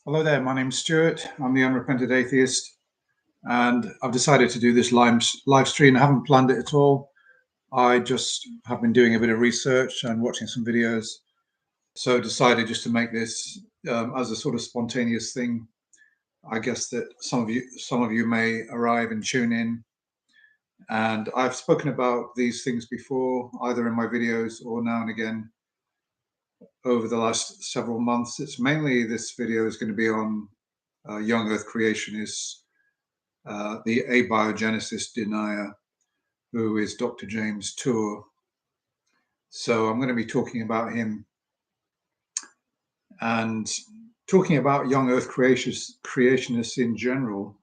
Hello there, my name's Stuart. I'm the Unrepentant Atheist, and I've decided to do this live stream. I haven't planned it at all. I just have been doing a bit of research and watching some videos, so decided just to make this as a sort of spontaneous thing. I guess that some of you may arrive and tune in, and I've spoken about these things before, either in my videos or now and again over the last several months. It's mainly this video is going to be on young Earth creationists, the abiogenesis denier, who is Dr. James Tour. So I'm going to be talking about him and talking about young Earth creationists in general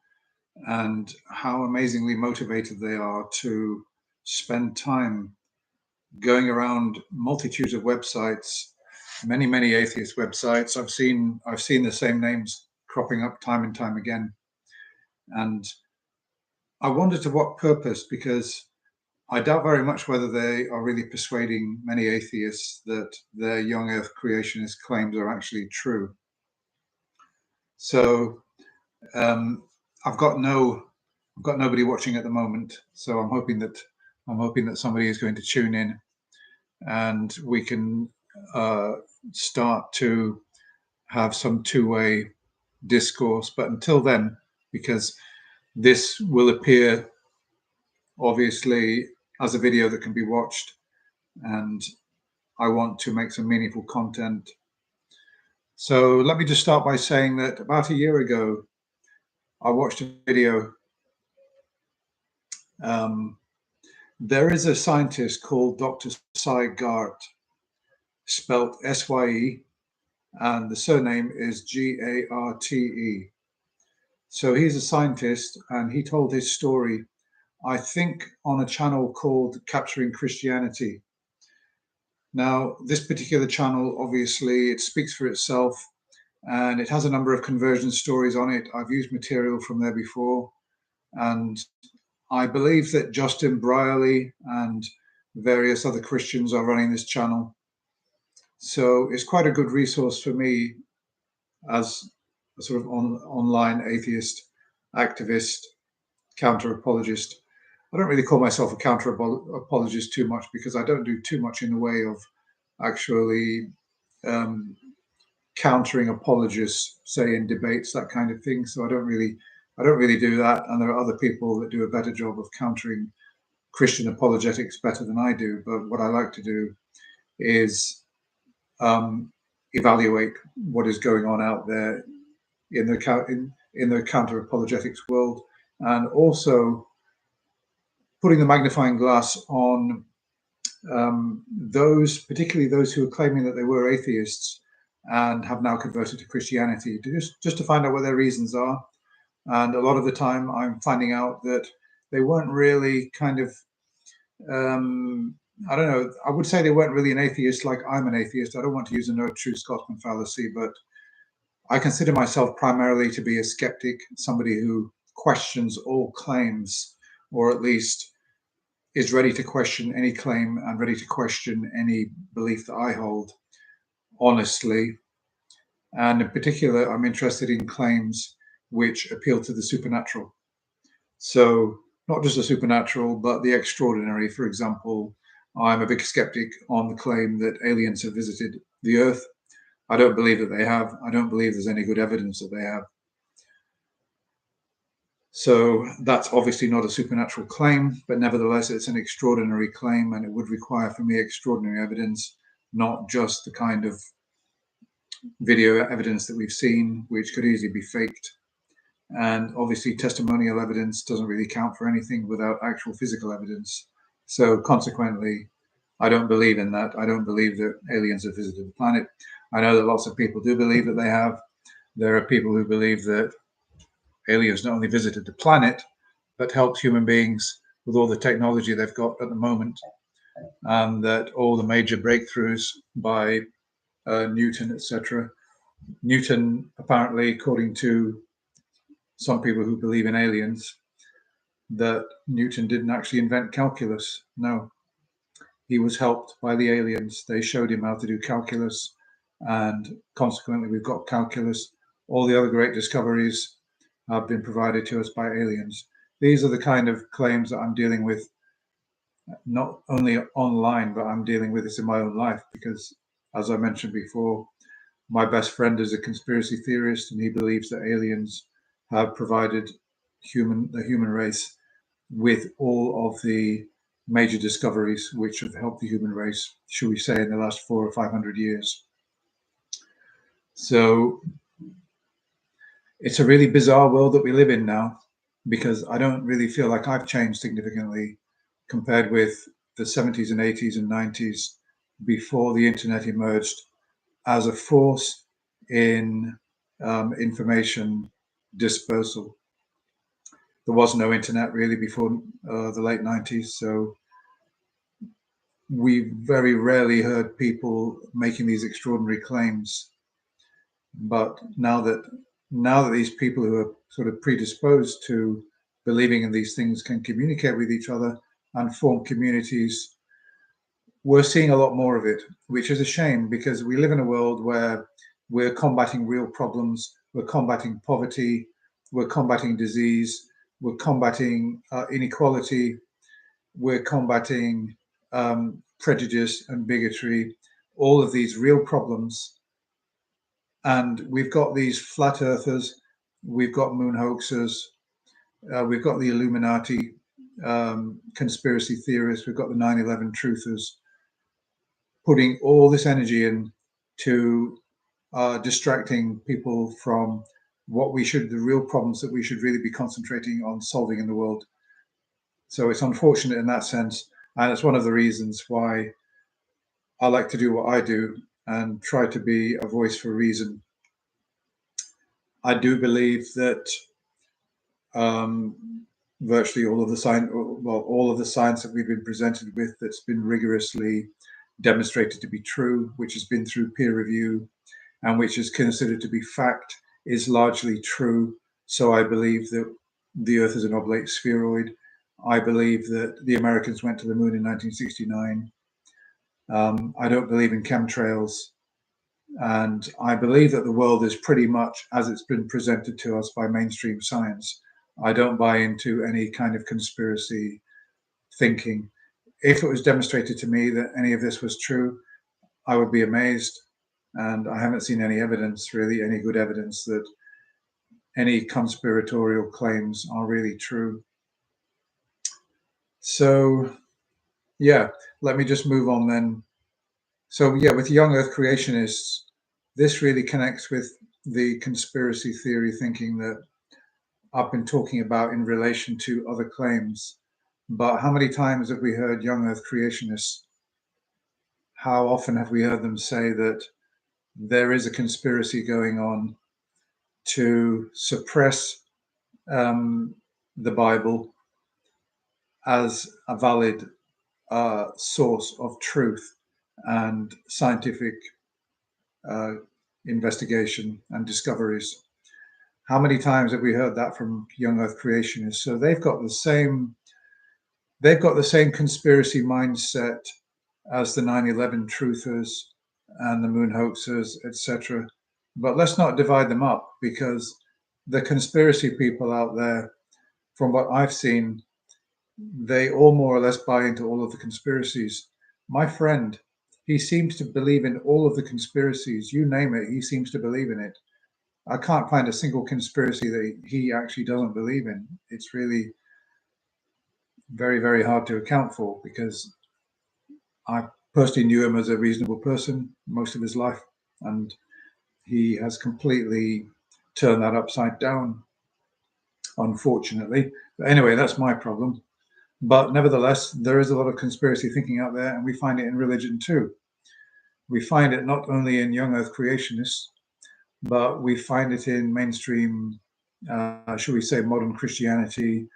and how amazingly motivated they are to spend time going around multitudes of websites, many atheist websites. I've seen the same names cropping up time and time again, and I wonder to what purpose, because I doubt very much whether they are really persuading many atheists that their young Earth creationist claims are actually true. So I've got nobody watching at the moment. So I'm hoping that somebody is going to tune in, and we can start to have some two-way discourse. But until then, because this will appear obviously as a video that can be watched, and I want to make some meaningful content. So let me just start by saying that about a year ago, I watched a video. There is a scientist called Dr. Cy Gart, spelt S-Y-E, and the surname is G-A-R-T-E. So he's a scientist, and he told his story, I think, on a channel called Capturing Christianity. Now, this particular channel, obviously, it speaks for itself, and it has a number of conversion stories on it. I've used material from there before, and I believe that Justin Brierley and various other Christians are running this channel. So it's quite a good resource for me as a sort of online atheist, activist, counter-apologist. I don't really call myself a counter-apologist too much, because I don't do too much in the way of actually countering apologists, say in debates, that kind of thing. So I don't really do that. And there are other people that do a better job of countering Christian apologetics better than I do. But what I like to do is evaluate what is going on out there in the counter apologetics world, and also putting the magnifying glass on particularly those who are claiming that they were atheists and have now converted to Christianity, just to find out what their reasons are. And a lot of the time I'm finding out that they weren't really kind of, I don't know, I would say they weren't really an atheist like I'm an atheist. I don't want to use a no true Scotsman fallacy, but I consider myself primarily to be a skeptic, somebody who questions all claims, or at least is ready to question any claim and ready to question any belief that I hold honestly. And in particular, I'm interested in claims which appeal to the supernatural. So not just the supernatural, but the extraordinary. For example, I'm a big skeptic on the claim that aliens have visited the Earth. I don't believe that they have. I don't believe there's any good evidence that they have. So that's obviously not a supernatural claim, but nevertheless, it's an extraordinary claim, and it would require for me extraordinary evidence, not just the kind of video evidence that we've seen, which could easily be faked. And obviously, testimonial evidence doesn't really count for anything without actual physical evidence. So consequently, I don't believe in that. I don't believe that aliens have visited the planet. I know that lots of people do believe that they have. There are people who believe that aliens not only visited the planet, but helped human beings with all the technology they've got at the moment, and that all the major breakthroughs by Newton, etc. Newton, apparently, according to some people who believe in aliens, that Newton didn't actually invent calculus. No, he was helped by the aliens. They showed him how to do calculus, and consequently, we've got calculus all the other great discoveries have been provided to us by aliens. These are the kind of claims that I'm dealing with, not only online, but I'm dealing with this in my own life because, as I mentioned before, my best friend is a conspiracy theorist, and he believes that aliens have provided the human race with all of the major discoveries which have helped the human race, should we say, in the last 400 or 500 years. So it's a really bizarre world that we live in now, because I don't really feel like I've changed significantly compared with the 70s and 80s and 90s before the internet emerged as a force in information dispersal. There was no internet really before the late 90s, so we very rarely heard people making these extraordinary claims. But now that these people who are sort of predisposed to believing in these things can communicate with each other and form communities, we're seeing a lot more of it, which is a shame, because we live in a world where we're combating real problems, we're combating poverty, we're combating disease, we're combating inequality, we're combating prejudice and bigotry, all of these real problems. And we've got these flat earthers, we've got moon hoaxers, we've got the Illuminati conspiracy theorists, we've got the 9/11 truthers, putting all this energy in to distracting people from the real problems that we should really be concentrating on solving in the world. So it's unfortunate in that sense, and it's one of the reasons why I like to do what I do and try to be a voice for reason. I do believe that virtually all of the science that we've been presented with that's been rigorously demonstrated to be true, which has been through peer review and which is considered to be fact, is largely true. So I believe that the Earth is an oblate spheroid. I believe that the Americans went to the moon in 1969. I don't believe in chemtrails. And I believe that the world is pretty much as it's been presented to us by mainstream science. I don't buy into any kind of conspiracy thinking. If it was demonstrated to me that any of this was true, I would be amazed. And I haven't seen any evidence, really, any good evidence that any conspiratorial claims are really true. So, yeah, let me just move on then. So, yeah, with young Earth creationists, this really connects with the conspiracy theory thinking that I've been talking about in relation to other claims. But how many times have we heard young Earth creationists? How often have we heard them say that there is a conspiracy going on to suppress the Bible as a valid source of truth and scientific investigation and discoveries? How many times have we heard that from young Earth creationists? So they've got the same conspiracy mindset as the 9/11 truthers and the moon hoaxers, etc. But let's not divide them up, because the conspiracy people out there, from what I've seen, they all more or less buy into all of the conspiracies. My friend, he seems to believe in all of the conspiracies. You name it, he seems to believe in it. I can't find a single conspiracy that he actually doesn't believe in. It's really very, very hard to account for, because I personally knew him as a reasonable person most of his life, and he has completely turned that upside down, unfortunately. But anyway, that's my problem. But nevertheless, there is a lot of conspiracy thinking out there, and we find it in religion too. We find it not only in young Earth creationists, but we find it in mainstream, shall we say, modern Christianity.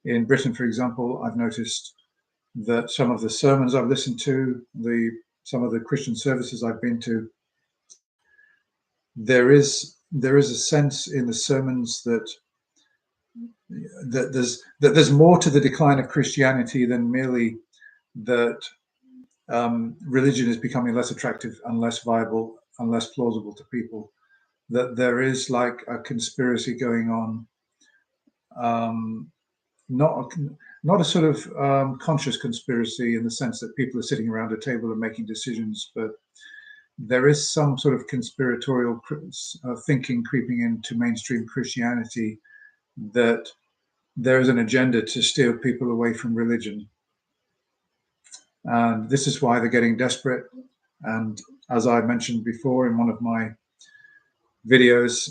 In Britain, for example, I've noticed that some of the sermons I've listened to, some of the Christian services I've been to, there is a sense in the sermons that there's more to the decline of Christianity than merely that religion is becoming less attractive and less viable and less plausible to people. that there is like a conspiracy going on, um, not a, not a sort of conscious conspiracy in the sense that people are sitting around a table and making decisions, but there is some sort of conspiratorial thinking creeping into mainstream Christianity that there is an agenda to steer people away from religion. And this is why they're getting desperate. And as I mentioned before in one of my videos,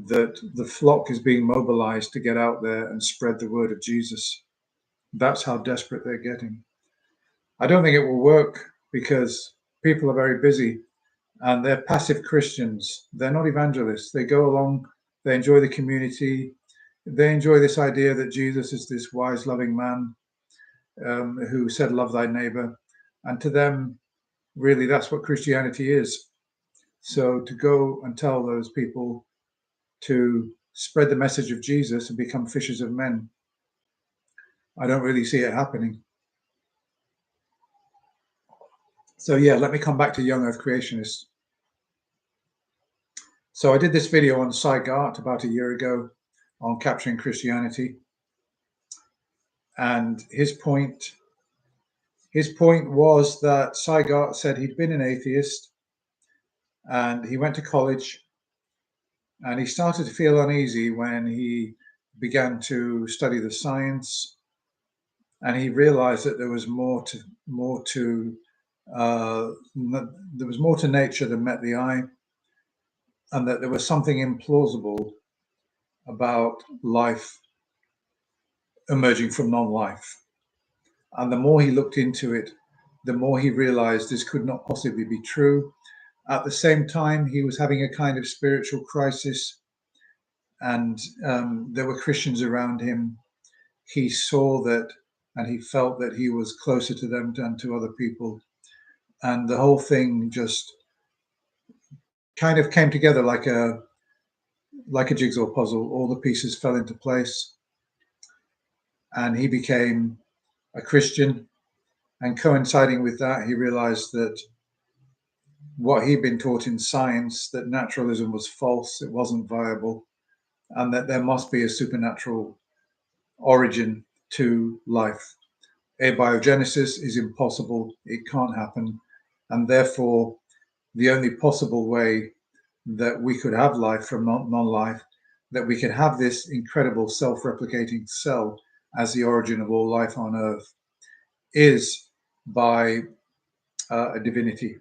that the flock is being mobilized to get out there and spread the word of Jesus. That's how desperate they're getting. I don't think it will work because people are very busy and they're passive Christians. They're not evangelists. They go along, they enjoy the community, they enjoy this idea that Jesus is this wise, loving man who said, "Love thy neighbor." And to them, really, that's what Christianity is. So to go and tell those people to spread the message of Jesus and become fishers of men, I don't really see it happening. So yeah, let me come back to young earth creationists. So I did this video on Gart about a year ago on capturing Christianity. And his point was that Gart said he'd been an atheist and he went to college and he started to feel uneasy when he began to study the science, and he realized that there was more to nature than met the eye, and that there was something implausible about life emerging from non-life. And the more he looked into it, the more he realized this could not possibly be true. At the same time, he was having a kind of spiritual crisis, and there were Christians around him. He saw that, and he felt that he was closer to them than to other people. And the whole thing just kind of came together like a jigsaw puzzle. All the pieces fell into place, and he became a Christian. And coinciding with that, he realized that what he'd been taught in science, that naturalism was false, it wasn't viable, and that there must be a supernatural origin to life. Abiogenesis is impossible, it can't happen, and therefore the only possible way that we could have life from non-life, that we could have this incredible self-replicating cell as the origin of all life on Earth, is by a divinity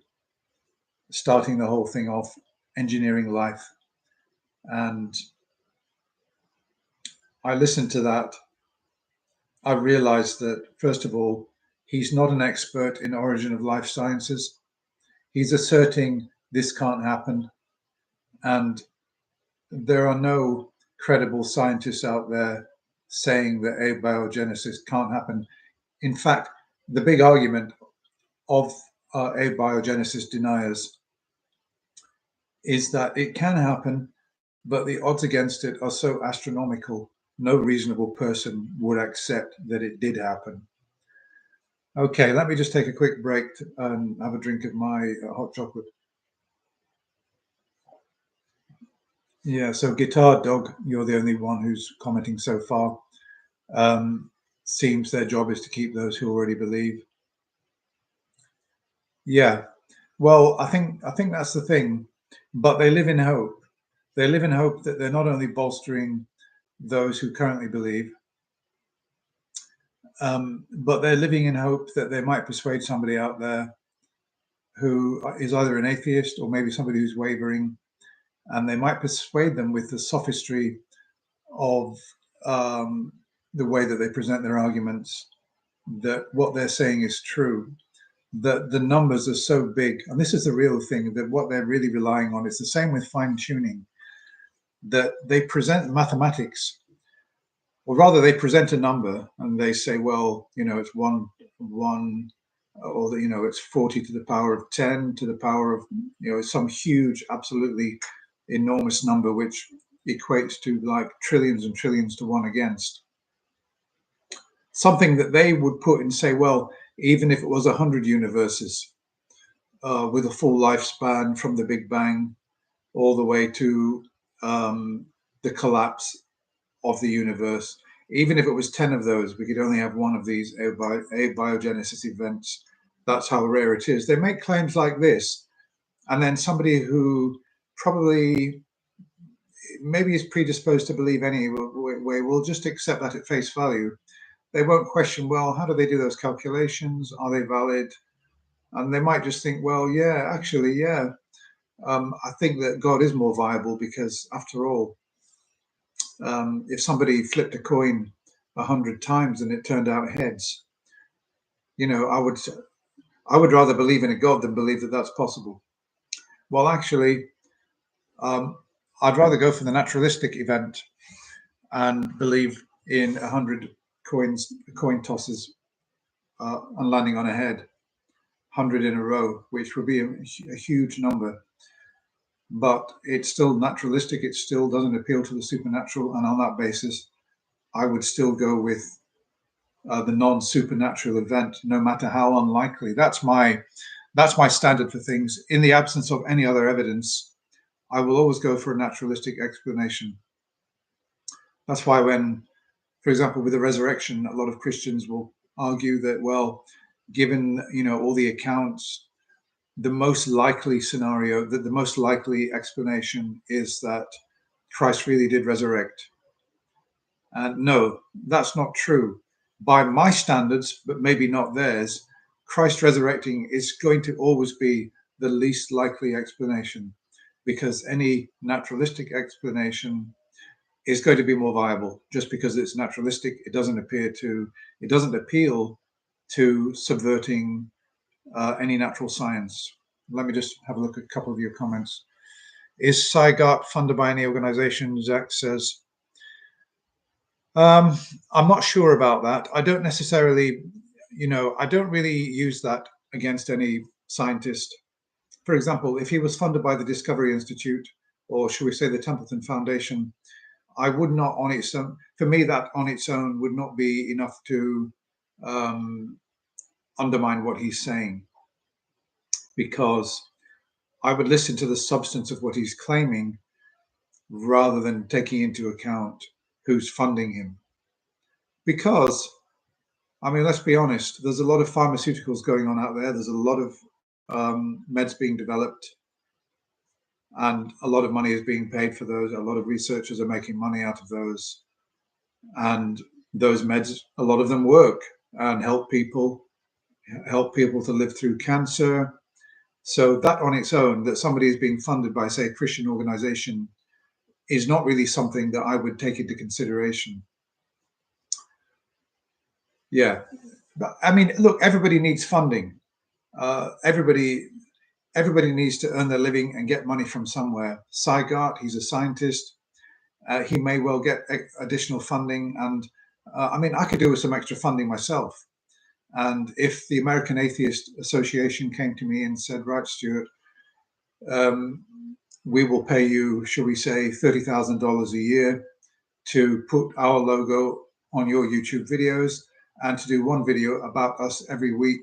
starting the whole thing off, engineering life. And I listened to that. I realized that, first of all, he's not an expert in origin of life sciences. He's asserting this can't happen. And there are no credible scientists out there saying that abiogenesis can't happen. In fact, the big argument of abiogenesis deniers is that it can happen, but the odds against it are so astronomical, no reasonable person would accept that it did happen. Okay, let me just take a quick break and have a drink of my hot chocolate. Yeah, so Guitar Dog, you're the only one who's commenting so far. Seems their job is to keep those who already believe. Yeah, well, I think that's the thing, but they live in hope. They live in hope that they're not only bolstering those who currently believe, but they're living in hope that they might persuade somebody out there who is either an atheist or maybe somebody who's wavering, and they might persuade them with the sophistry of the way that they present their arguments, that what they're saying is true, that the numbers are so big. And this is the real thing, that what they're really relying on is the same with fine tuning, that they present mathematics, or rather they present a number and they say, well, it's one, or it's 40 to the power of 10 to the power of, some huge, absolutely enormous number, which equates to like trillions and trillions to one against. Something that they would put and say, well, even if it was 100 universes with a full lifespan from the Big Bang, all the way to the collapse of the universe. Even if it was 10 of those, we could only have one of these abiogenesis events. That's how rare it is. They make claims like this, and then somebody who probably maybe is predisposed to believe anyway will just accept that at face value. They won't question, well, how do they do those calculations? Are they valid? And they might just think, well, yeah, actually, yeah, I think that God is more viable because, after all, if somebody flipped a coin 100 times and it turned out heads, I would rather believe in a God than believe that that's possible. Well, actually, I'd rather go for the naturalistic event and believe in 100 coin tosses and landing on a head, 100 in a row, which would be a huge number. But it's still naturalistic. It still doesn't appeal to the supernatural. And on that basis, I would still go with the non-supernatural event, no matter how unlikely. That's my standard for things. In the absence of any other evidence, I will always go for a naturalistic explanation. That's why when, for example, with the resurrection, a lot of Christians will argue that, well, given all the accounts, the most likely scenario, that the most likely explanation is that Christ really did resurrect. And no, that's not true. By my standards, but maybe not theirs, Christ resurrecting is going to always be the least likely explanation, because any naturalistic explanation is going to be more viable. Just because it's naturalistic, it doesn't appeal to subverting any natural science. Let me just have a look at a couple of your comments. Is SciGARP funded by any organization? Zach says, I'm not sure about that. I don't necessarily, I don't really use that against any scientist. For example, if he was funded by the Discovery Institute, or should we say the Templeton Foundation, I would not on its own, for me, that on its own would not be enough to undermine what he's saying, because I would listen to the substance of what he's claiming rather than taking into account who's funding him. Because, I mean, let's be honest, there's a lot of pharmaceuticals going on out there. There's a lot of meds being developed, and a lot of money is being paid for those. A lot of researchers are making money out of those. And those meds, a lot of them work and help people to live through cancer. So that on its own, that somebody is being funded by, say, a Christian organization, is not really something that I would take into consideration. Yeah. But I mean, look, everybody needs funding. Everybody needs to earn their living and get money from somewhere. Sygart, he's a scientist. He may well get additional funding. And I mean, I could do with some extra funding myself. And if the American Atheist Association came to me and said, right, Stuart, we will pay you, shall we say, $30,000 a year to put our logo on your YouTube videos and to do one video about us every week.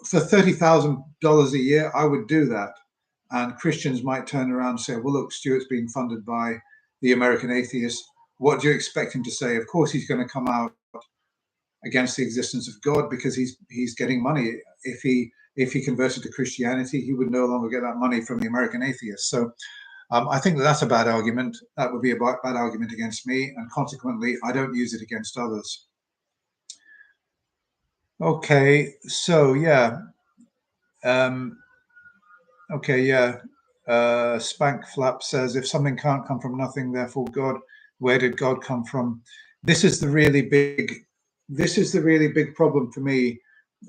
For $30,000 a year, I would do that. And Christians might turn around and say, well, look, Stuart's being funded by the American Atheist. What do you expect him to say? Of course, he's going to come out against the existence of God because he's getting money. If he converted to Christianity, he would no longer get that money from the American Atheist. So I think that's a bad argument. That would be a bad argument against me, and consequently, I don't use it against others. Okay, so yeah. Okay, yeah. Spank Flap says, if something can't come from nothing, therefore God, where did God come from? This is the really big problem for me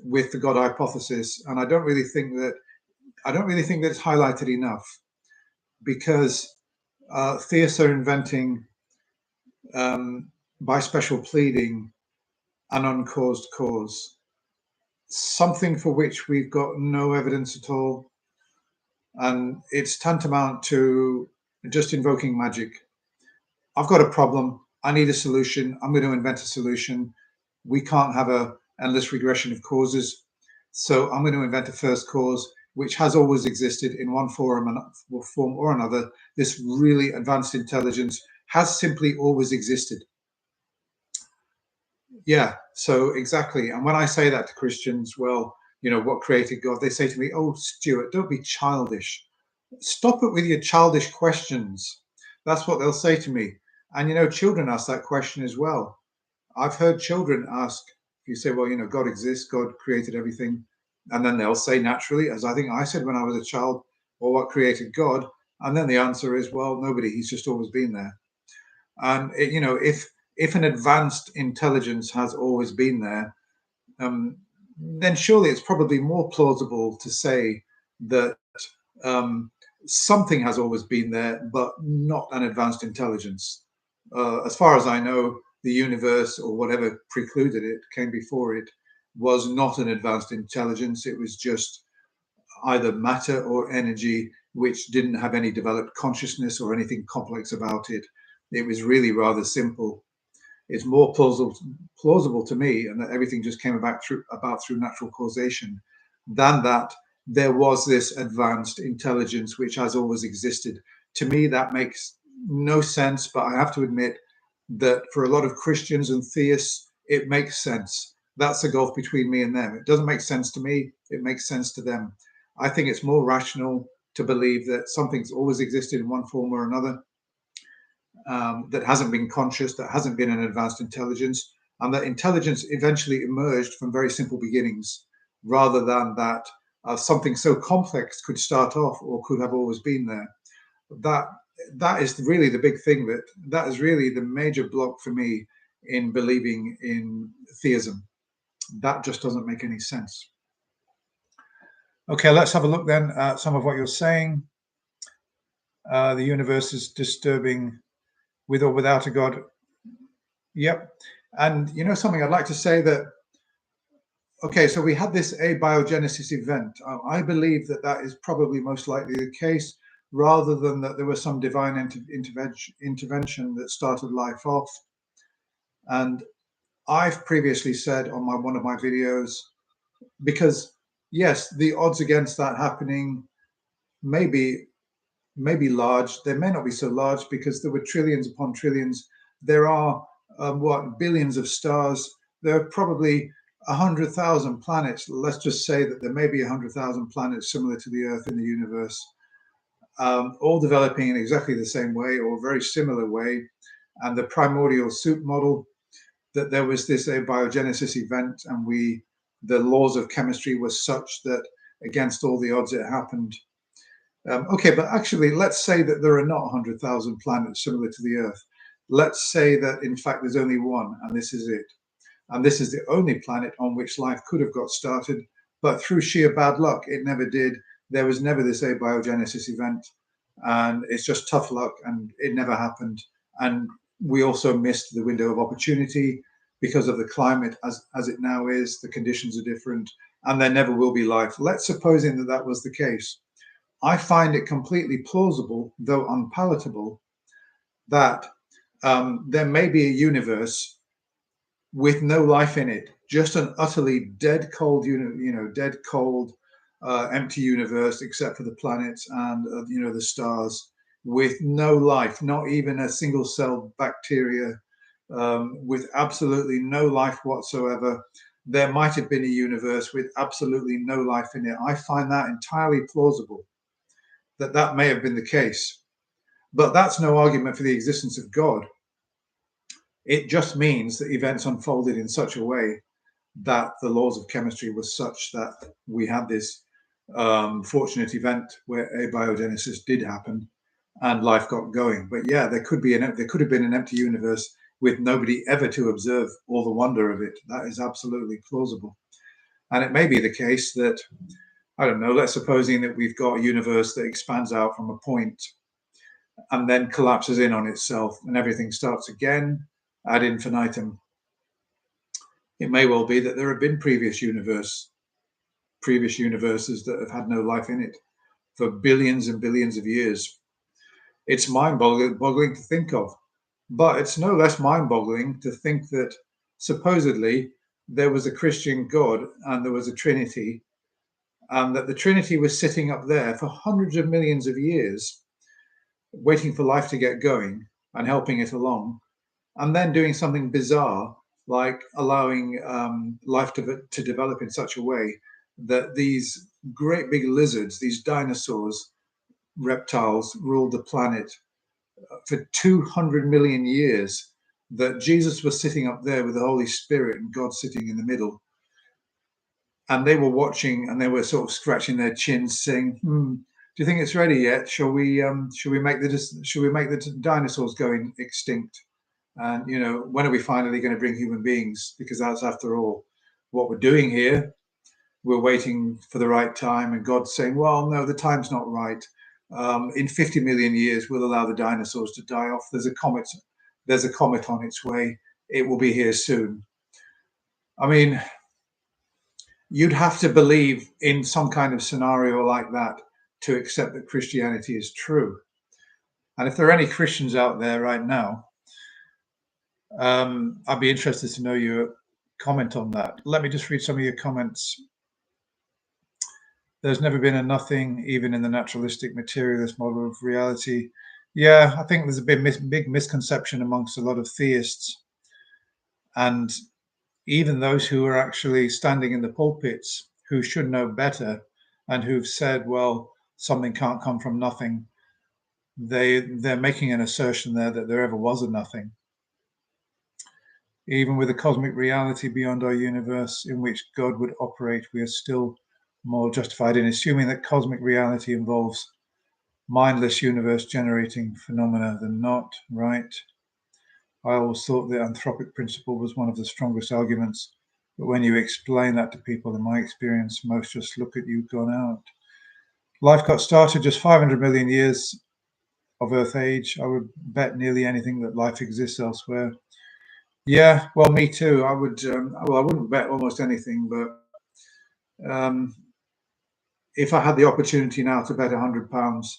with the God hypothesis, and I don't really think that it's highlighted enough, because theists are inventing by special pleading an uncaused cause, something for which we've got no evidence at all, and it's tantamount to just invoking magic. I've got a problem, I need a solution, I'm going to invent a solution. We can't have a endless regression of causes, so I'm going to invent a first cause. which has always existed in one form or another. This really advanced intelligence has simply always existed. Yeah, so exactly. And when I say that to Christians, well, what created God? They say to me, "Oh, Stuart, don't be childish. Stop it with your childish questions." That's what they'll say to me. And children ask that question as well. I've heard children ask, if you say, well, God exists, God created everything. And then they'll say naturally, as I think I said when I was a child, well, what created God? And then the answer is, well, nobody, he's just always been there. And if an advanced intelligence has always been there, then surely it's probably more plausible to say that um, something has always been there, but not an advanced intelligence. As far as I know, the universe or whatever precluded it, came before it, was not an advanced intelligence. It was just either matter or energy, which didn't have any developed consciousness or anything complex about it. It was really rather simple. It's more plausible to me, and that everything just came about through natural causation, than that there was this advanced intelligence which has always existed. To me, that makes no sense, but I have to admit that for a lot of Christians and theists, it makes sense. That's the gulf between me and them. It doesn't make sense to me, it makes sense to them. I think it's more rational to believe that something's always existed in one form or another, that hasn't been conscious, that hasn't been an advanced intelligence, and that intelligence eventually emerged from very simple beginnings, rather than that something so complex could start off or could have always been there. That that is really the big thing. That is really the major block for me in believing in theism. That just doesn't make any sense. Okay, let's have a look then at some of what you're saying. The universe is disturbing with or without a God. Yep. And something I'd like to say that, okay, so we had this abiogenesis event. I believe that is probably most likely the case, rather than that there was some divine intervention that started life off. And I've previously said on one of my videos, because yes, the odds against that happening may be large. They may not be so large, because there were trillions upon trillions. There are billions of stars. There are probably 100,000 planets. Let's just say that there may be 100,000 planets similar to the Earth in the universe, all developing in exactly the same way or very similar way. And the primordial soup model, that there was this abiogenesis event, and the laws of chemistry were such that against all the odds it happened. Okay, but actually, let's say that there are not 100,000 planets similar to the Earth. Let's say that, in fact, there's only one, and this is it. And this is the only planet on which life could have got started, but through sheer bad luck, it never did. There was never this abiogenesis event, and it's just tough luck, and it never happened. And we also missed the window of opportunity because of the climate as it now is. The conditions are different, and there never will be life. Let's supposing that was the case. I find it completely plausible, though unpalatable, that there may be a universe with no life in it, just an utterly dead cold, dead cold, empty universe, except for the planets and the stars, with no life, not even a single cell bacteria, with absolutely no life whatsoever. There might have been a universe with absolutely no life in it. I find that entirely plausible, that may have been the case. But that's no argument for the existence of God. It just means that events unfolded in such a way that the laws of chemistry were such that we had this fortunate event where abiogenesis did happen and life got going. But yeah, there could have been an empty universe with nobody ever to observe all the wonder of it. That is absolutely plausible. And it may be the case that, I don't know, let's supposing that we've got a universe that expands out from a point and then collapses in on itself, and everything starts again ad infinitum. It may well be that there have been previous universes that have had no life in it for billions and billions of years. It's mind-boggling to think of, but it's no less mind-boggling to think that supposedly there was a Christian God and there was a Trinity, and that the Trinity was sitting up there for hundreds of millions of years, waiting for life to get going and helping it along, and then doing something bizarre like allowing life to develop in such a way that these great big lizards, these dinosaurs, reptiles, ruled the planet for 200 million years, that Jesus was sitting up there with the Holy Spirit and God sitting in the middle. And they were watching and they were sort of scratching their chins saying, do you think it's ready yet? Shall we make the dinosaurs going extinct? And, when are we finally going to bring human beings? Because that's, after all, what we're doing here. We're waiting for the right time, and God's saying, well, no, the time's not right. In 50 million years, we'll allow the dinosaurs to die off. There's a comet on its way. It will be here soon. I mean, you'd have to believe in some kind of scenario like that to accept that Christianity is true. And if there are any Christians out there right now, I'd be interested to know your comment on that. Let me just read some of your comments. There's never been a nothing, even in the naturalistic materialist model of reality. Yeah, I think there's a big misconception amongst a lot of theists, and even those who are actually standing in the pulpits, who should know better and who've said, well, something can't come from nothing. They're making an assertion there that there ever was a nothing. Even with a cosmic reality beyond our universe in which God would operate, we are still more justified in assuming that cosmic reality involves mindless universe generating phenomena than not, right? I always thought the anthropic principle was one of the strongest arguments, but when you explain that to people, in my experience, most just look at you gone out. Life got started just 500 million years of Earth age. I would bet nearly anything that life exists elsewhere. Yeah, well, me too. I would. I wouldn't bet almost anything, but if I had the opportunity now to bet £100,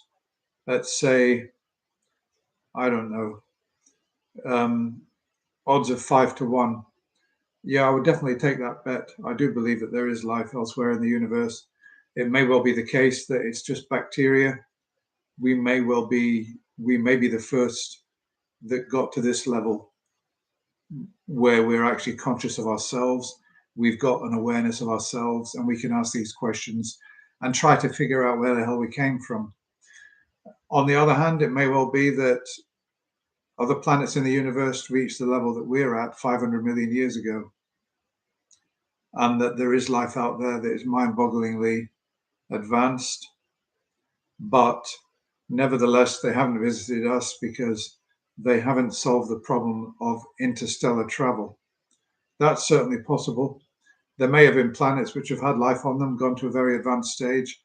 let's say, I don't know, odds of 5 to 1. Yeah, I would definitely take that bet. I do believe that there is life elsewhere in the universe. It may well be the case that it's just bacteria. We may be the first that got to this level where we're actually conscious of ourselves. We've got an awareness of ourselves, and we can ask these questions and try to figure out where the hell we came from. On the other hand, it may well be that other planets in the universe reached the level that we're at 500 million years ago, and that there is life out there that is mind-bogglingly advanced, but nevertheless, they haven't visited us because they haven't solved the problem of interstellar travel. That's certainly possible. There may have been planets which have had life on them, gone to a very advanced stage,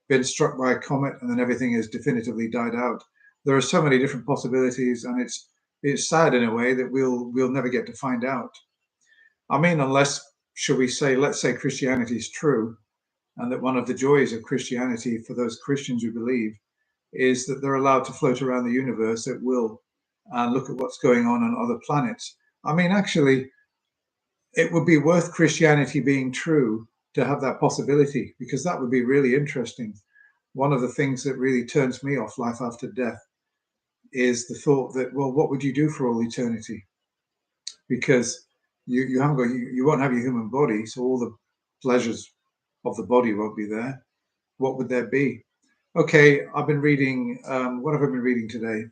been struck by a comet, and then everything has definitively died out. There are so many different possibilities, and it's sad in a way that we'll never get to find out. I mean, unless, let's say Christianity is true, and that one of the joys of Christianity for those Christians who believe is that they're allowed to float around the universe at will and look at what's going on other planets. I mean, actually, it would be worth Christianity being true to have that possibility, because that would be really interesting. One of the things that really turns me off life after death is the thought that, well, what would you do for all eternity? Because you won't have your human body, so all the pleasures of the body won't be there. What would there be? Okay, I've been reading. What have I been reading today?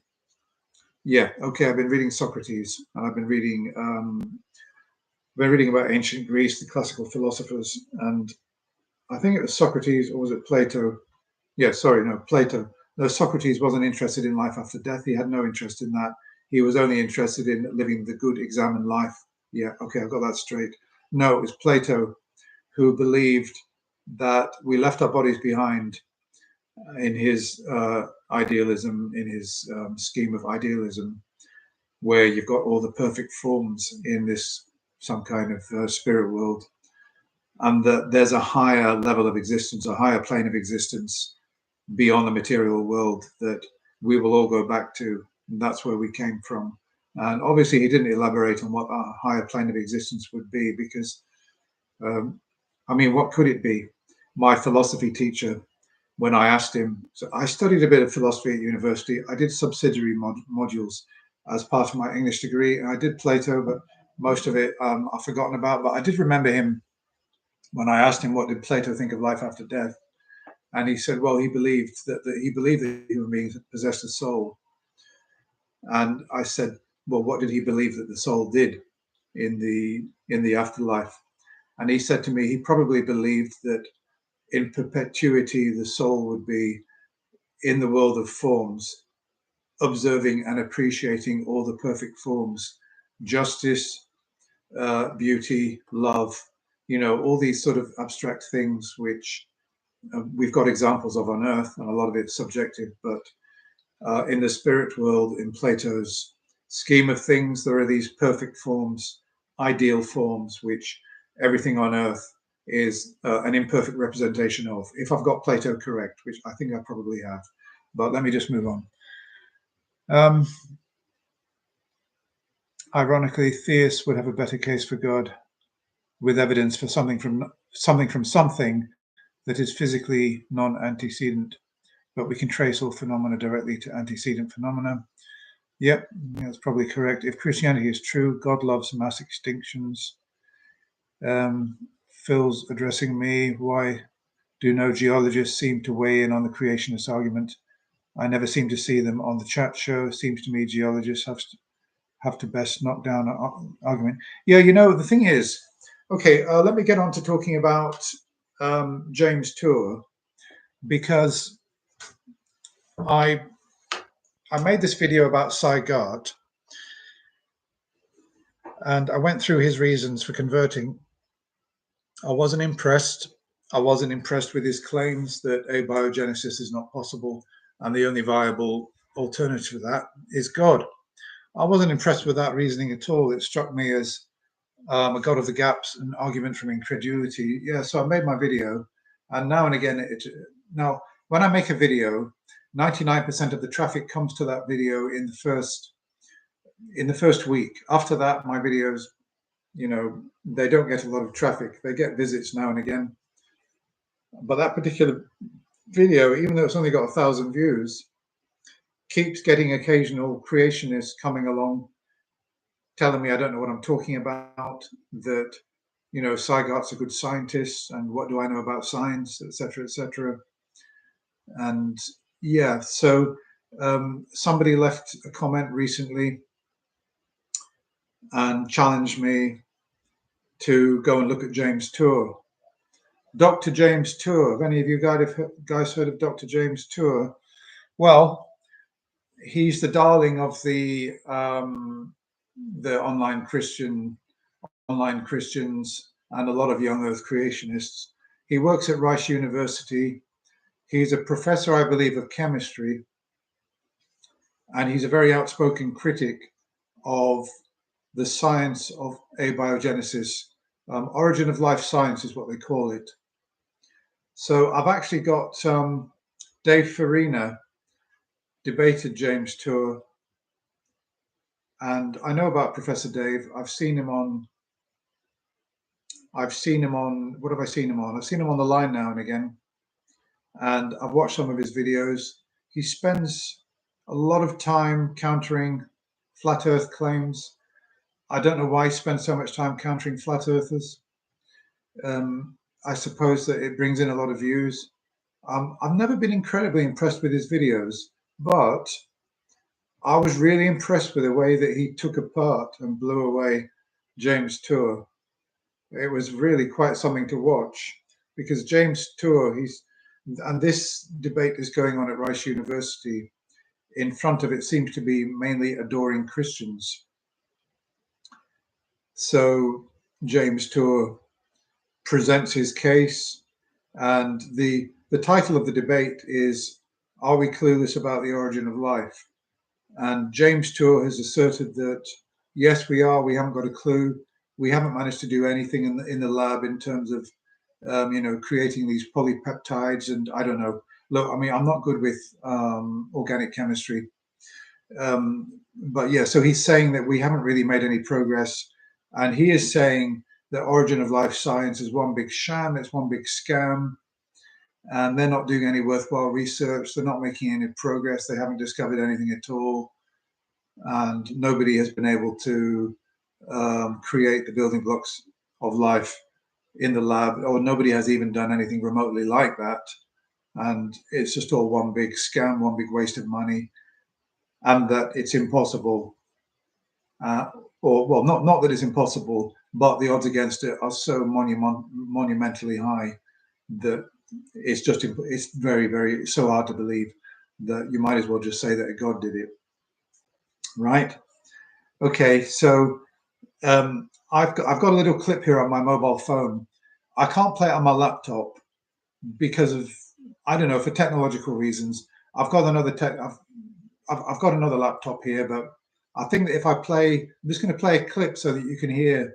Yeah, okay, I've been reading Socrates, and I've been reading about ancient Greece, the classical philosophers, and I think it was Socrates, or was it Plato? Yeah, sorry, no, Plato. No, Socrates wasn't interested in life after death. He had no interest in that. He was only interested in living the good, examined life. Yeah, okay, I've got that straight. No, it was Plato who believed that we left our bodies behind in his idealism, in his scheme of idealism, where you've got all the perfect forms in this some kind of spirit world, and that there's a higher level of existence, a higher plane of existence beyond the material world that we will all go back to. And that's where we came from. And obviously he didn't elaborate on what a higher plane of existence would be, because I mean, what could it be? my philosophy teacher, when I asked him, so I studied a bit of philosophy at university. I did subsidiary modules as part of my English degree, and I did Plato, but most of it I've forgotten about. But I did remember him when I asked him what did Plato think of life after death, and he said, well, he believed that human beings possessed a soul. And I said, well, what did he believe that the soul did in the afterlife? And he said to me, he probably believed that in perpetuity the soul would be in the world of forms, observing and appreciating all the perfect forms, justice, beauty, love, all these sort of abstract things which we've got examples of on earth, and a lot of it's subjective, but in the spirit world, in Plato's scheme of things, there are these perfect forms, ideal forms, which everything on earth is an imperfect representation of. If I've got Plato correct, which I think I probably have, but let me just move on. Ironically, theists would have a better case for God with evidence for something from something that is physically non-antecedent, but we can trace all phenomena directly to antecedent phenomena. Yep, that's probably correct. If Christianity is true, God loves mass extinctions. Phil's addressing me. Why do no geologists seem to weigh in on the creationist argument? I never seem to see them on the chat show. Seems to me geologists have to best knock down an argument. Yeah, the thing is, okay, let me get on to talking about James Tour, because I made this video about Saigot, and I went through his reasons for converting. I wasn't impressed. I wasn't impressed with his claims that abiogenesis is not possible and the only viable alternative to that is God. I wasn't impressed with that reasoning at all. It struck me as a God of the gaps, an argument from incredulity. Yeah, so I made my video, and now and again, now when I make a video, 99% of the traffic comes to that video in the first week. After that, my videos, they don't get a lot of traffic. They get visits now and again. But that particular video, even though it's only got 1,000 views, keeps getting occasional creationists coming along, telling me I don't know what I'm talking about, that, Saigat's a good scientist, and what do I know about science, etc., etc. And yeah, so somebody left a comment recently and challenged me to go and look at James Tour. Dr. James Tour. Have any of you guys heard of Dr. James Tour? Well, he's the darling of the online Christians and a lot of young Earth creationists. He works at Rice University. He's a professor, I believe, of chemistry, and he's a very outspoken critic of the science of abiogenesis. Origin of life science is what they call it. So I've actually got Dave Farina debated James Tour, and I know about Professor Dave. I've seen him on, what have I seen him on? I've seen him on the line now and again, and I've watched some of his videos. He spends a lot of time countering flat earth claims. I don't know why he spends so much time countering flat earthers. I suppose that it brings in a lot of views. I've never been incredibly impressed with his videos, but I was really impressed with the way that he took apart and blew away James Tour. It was really quite something to watch, because James Tour, and this debate is going on at Rice University. In front of it seems to be mainly adoring Christians. So James Tour presents his case, and the title of the debate is, "Are we clueless about the origin of life?" And James Tour has asserted that, yes, we are. We haven't got a clue. We haven't managed to do anything in the lab in terms of, creating these polypeptides. And I don't know. Look, I mean, I'm not good with organic chemistry. But yeah, so he's saying that we haven't really made any progress. And he is saying that origin of life science is one big sham. It's one big scam. and they're not doing any worthwhile research. They're not making any progress. They haven't discovered anything at all, and nobody has been able to create the building blocks of life in the lab, or nobody has even done anything remotely like that. And it's just all one big scam, one big waste of money, and that it's impossible. Or well, not that it's impossible, but the odds against it are so monumentally high that it's very, very so hard to believe that you might as well just say that God did it, right? Okay, so I've got a little clip here on my mobile phone. I can't play it on my laptop because of, I don't know, for technological reasons. I've got another I've got another laptop here, but I think that if I play, I'm just going to play a clip so that you can hear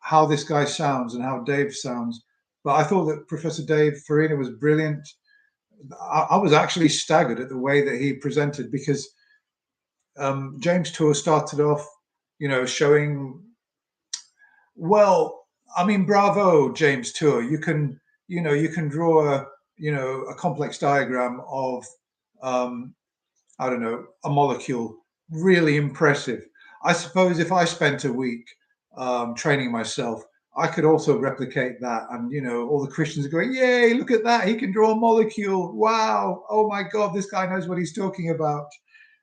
how this guy sounds and how Dave sounds. But I thought that Professor Dave Farina was brilliant. I was actually staggered at the way that he presented, because James Tour started off, showing, well, I mean, bravo, James Tour. You can draw a complex diagram of, I don't know, a molecule. Really impressive. I suppose if I spent a week training myself, I could also replicate that. And, all the Christians are going, yay, look at that. He can draw a molecule. Wow. Oh, my God, this guy knows what he's talking about.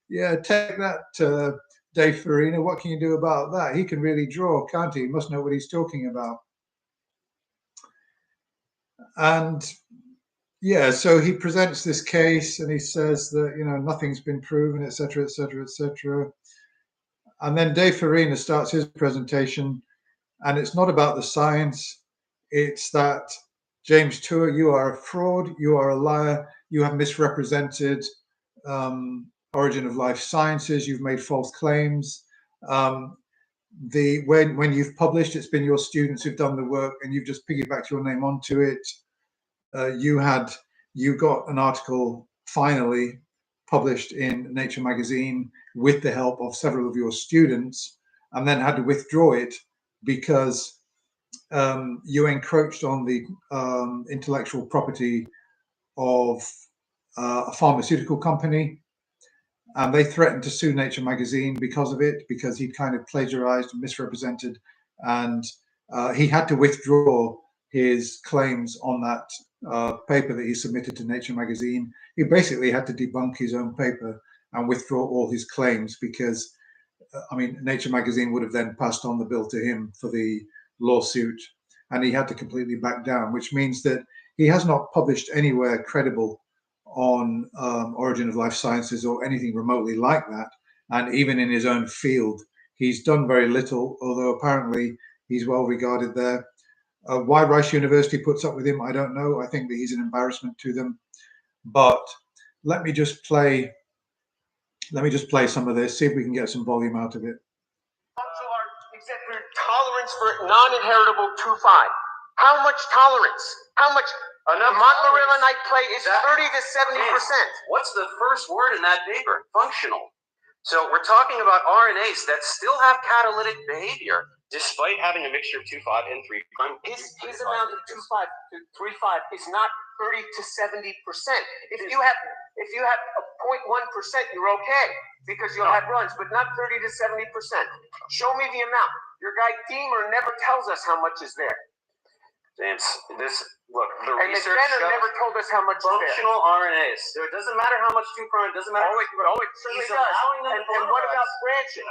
Yeah, take that, Dave Farina. What can you do about that? He can really draw, can't he? He must know what he's talking about. And yeah, so he presents this case and he says that, nothing's been proven, etc., etc., etc. And then Dave Farina starts his presentation, and it's not about the science. It's that, James Tour, you are a fraud, you are a liar, you have misrepresented origin of life sciences, you've made false claims. When you've published, it's been your students who've done the work, and you've just piggybacked your name onto it. You got an article finally published in Nature magazine with the help of several of your students, and then had to withdraw it because you encroached on the intellectual property of a pharmaceutical company, and they threatened to sue Nature magazine because of it, because he'd kind of plagiarized and misrepresented, and he had to withdraw his claims on that paper that he submitted to Nature magazine. He basically had to debunk his own paper and withdraw all his claims, because Nature magazine would have then passed on the bill to him for the lawsuit, and he had to completely back down, which means that he has not published anywhere credible on origin of life sciences or anything remotely like that. And even in his own field, he's done very little, although apparently he's well regarded there. Why Rice University puts up with him, I don't know. I think that he's an embarrassment to them. But let me just play some of this, see if we can get some volume out of it. Except for tolerance for non-inheritable 2-5. How much tolerance? How much? Montmorillonite clay is 30 to 70%. What's the first word in that paper? Functional. So we're talking about RNAs that still have catalytic behavior, despite having a mixture of 2,5 and 3'. His amount of 2,5 to 3,5 is not 30 to 70%. If you have a 0.1%, you're okay, because you'll have runs, but not 30 to 70%. Show me the amount. Your guy Deemer never tells us how much is there. James, the and research McDonough never told us how much functional RNAs. So it doesn't matter how much 2', it doesn't matter. Oh, it certainly does. And what about branching?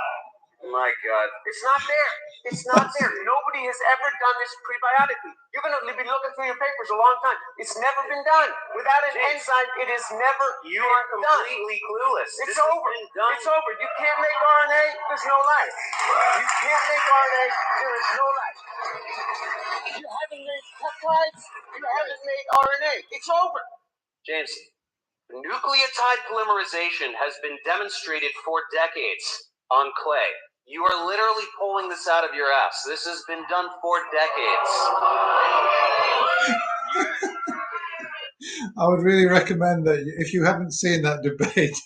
My God. It's not there. It's not there. Nobody has ever done this prebiotically. You're going to be looking through your papers a long time. It's never been done. Without an enzyme, it is never You are completely clueless. It's over. It's over. You can't make RNA, there's no life. You can't make RNA, there is no life. You haven't made peptides, you haven't made RNA. It's over. James, nucleotide polymerization has been demonstrated for decades on clay. You are literally pulling this out of your ass. This has been done for decades. I would really recommend that if you haven't seen that debate,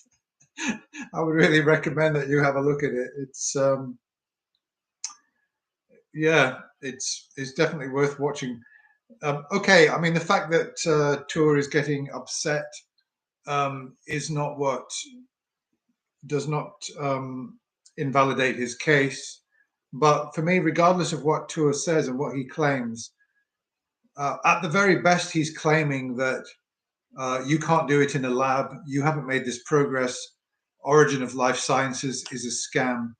I would really recommend that you have a look at it. It's it's definitely worth watching. Okay, I mean, the fact that Tour is getting upset is not what does not invalidate his case. But for me, regardless of what Tour says and what he claims, at the very best, he's claiming that you can't do it in a lab. You haven't made this progress. Origin of life sciences is a scam.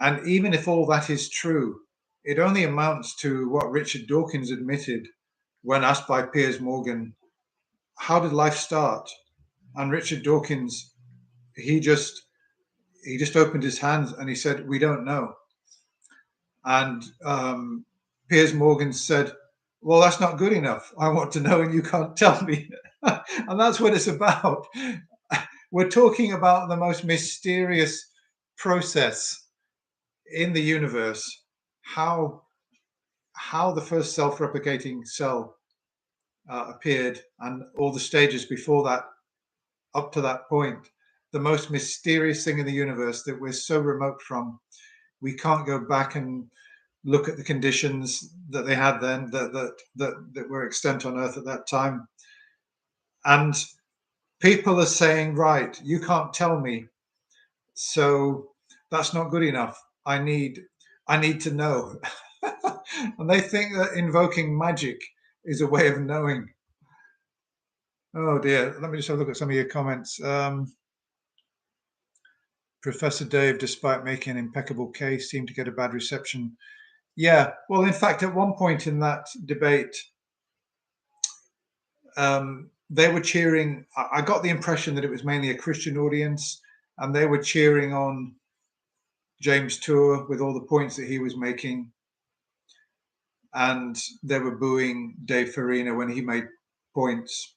And even if all that is true, it only amounts to what Richard Dawkins admitted when asked by Piers Morgan, how did life start? And Richard Dawkins, he just opened his hands and he said, we don't know. And Piers Morgan said, well, that's not good enough. I want to know and you can't tell me. And that's what it's about. We're talking about the most mysterious process in the universe, how the first self-replicating cell appeared and all the stages before that up to that point, the most mysterious thing in the universe that we're so remote from. We can't go back and look at the conditions that they had then that were extant on Earth at that time. And people are saying, right, you can't tell me, so that's not good enough. I need to know. And they think that invoking magic is a way of knowing. Oh dear, let me just have a look at some of your comments. Professor Dave, despite making an impeccable case, seemed to get a bad reception. Yeah, well, in fact, at one point in that debate, they were cheering. I got the impression that it was mainly a Christian audience, and they were cheering on James Tour with all the points that he was making. And they were booing Dave Farina when he made points.